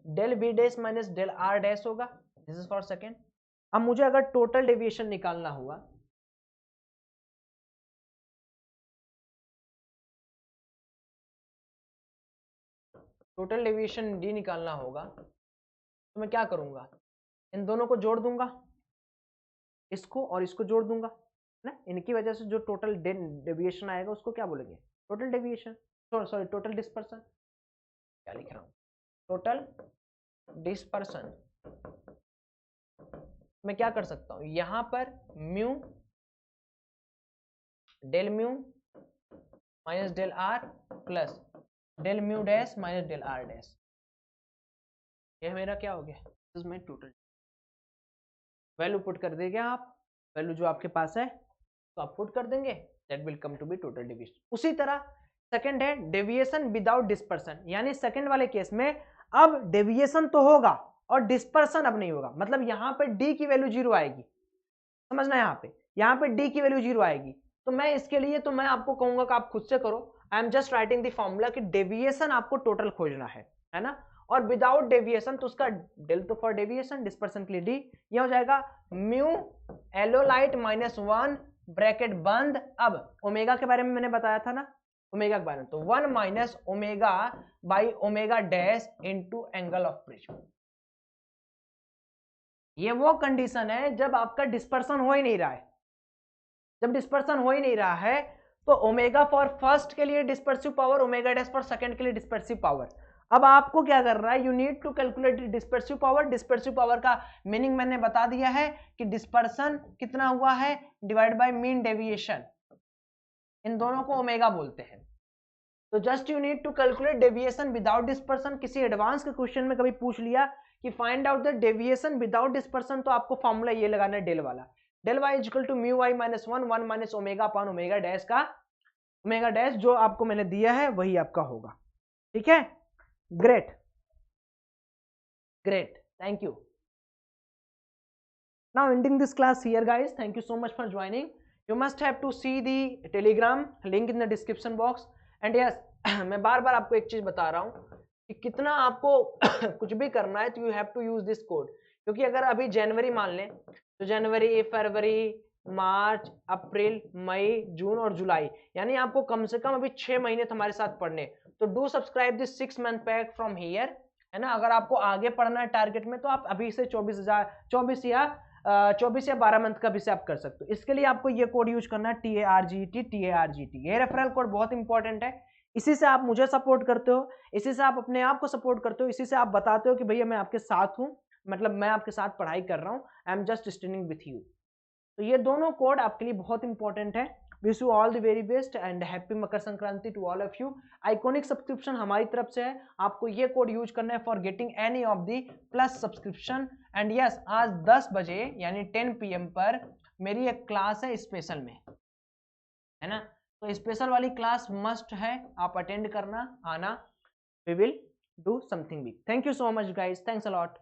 A: del v dash minus del R dash होगा, दिस इज फॉर सेकंड। अब मुझे अगर टोटल डेविएशन निकालना हुआ, टोटल डेविएशन डी निकालना होगा, तो मैं क्या करूंगा, इन दोनों को जोड़ दूंगा, इसको और इसको जोड़ दूंगा ना, इनकी वजह से जो टोटल डेविएशन आएगा उसको क्या बोलेंगे, total deviation, sorry total dispersion, क्या लिख रहा हूं, टोटल डिस्पर्सन। मैं क्या कर सकता हूं, यहां पर mu del mu minus del R plus del mu dash minus del R dash, यह मेरा क्या हो गया, this is my total. Value put कर देंगे आप, वैल्यू जो आपके पास है तो आप पुट कर देंगे, that will come to be total deviation. उसी तरह सेकंड है डेविएशन विदाउट डिस्पर्सन, यानी सेकंड वाले केस में अब डेविएशन तो होगा और डिस्पर्सन अब नहीं होगा, मतलब यहाँ पे डी की वैल्यू 0 आएगी, समझना यहाँ पे डी की वैल्यू 0 आएगी। तो मैं इसके लिए तो मैं आपको कहूंगा कि आप खुद से करो, आई am just writing the formula कि डेविएशन आपको टोटल खोजना है ना, और विदाउट डेविएशन तो उसका डेल तो फॉर डेविएशन, डिस्पर्सन के लिए डी, ये हो जाएगा म्यू एलोलाइट -1 ब्रैकेट बंद। अब ओमेगा के बारे में मैंने बताया था ना, ओमेगा के बारे में, तो 1 minus omega by omega dash into angle of prism. ये वो कंडीशन है जब आपका डिस्पर्सन हो ही नहीं रहा है, जब डिस्पर्सन हो ही नहीं रहा है, तो ओमेगा फॉर फर्स्ट के लिए dispersive power, omega dash for second के लिए डिस्पर्सिव पावर। अब आपको क्या करना है, you need to calculate dispersive power. Dispersive power का मीनिंग मैंने बता दिया है कि डिस्पर्सन कितना हुआ है डिवाइड बाय मीन डेविएशन, इन दोनों को ओमेगा बोलते हैं। तो just you need to calculate deviation without dispersion. किसी एडवांस के क्वेश्चन में कभी पूछ लिया कि find out the deviation without dispersion, तो आपको फॉर्मूला ये लगाना है डेल वाला, del Y equal to mu Y minus 1 minus omega upon omega dash का, ओमेगा डैश जो आपको मैंने दिया है वही आपका होगा। ठीक है, great great, thank you. Now ending this class here guys, thank you so much for joining. You must have to see the telegram link in the description box and yes मैं बार बार आपको एक चीज बता रहा हूँ कि कितना आपको कुछ भी करना है तो you have to use this code, क्योंकि अगर अभी जनवरी मान लें तो जनवरी, फरवरी, मार्च, अप्रैल, मई, जून और जुलाई, यानी आपको कम से कम अभी 6 महीने हमारे साथ पढ़ने। तो do subscribe this 6 month pack from here, है ना। अगर आपको आगे पढ़ना है टारगेट में तो आप अभी से 24 या 12 मंथ का भी से आप कर सकते हो। इसके लिए आपको ये कोड यूज करना है TARGT। ये रेफरल कोड बहुत इंपॉर्टेंट है। इसी से आप मुझे सपोर्ट करते हो, इसी से आप अपने आप को सपोर्ट करते हो, इसी से आप बताते हो कि भैया मैं आपके साथ हूँ, मतलब मैं आपके साथ पढ़ाई कर रहा हूँ, I am just standing with you. तो ये दोनों कोड आपके लिए बहुत इंपॉर्टेंट है। Wish you all the very best and happy Makar Sankranti to all of you. Iconic subscription हमारी तरफ से है, आपको ये कोड यूज करना है for getting any of the plus subscription. And yes, आज 10 बजे यानी 10 PM पर मेरी एक क्लास है स्पेशल में, है ना। तो स्पेशल वाली क्लास मस्ट है, आप अटेंड करना, आना। We will do something big. Thank you so much guys, thanks a lot.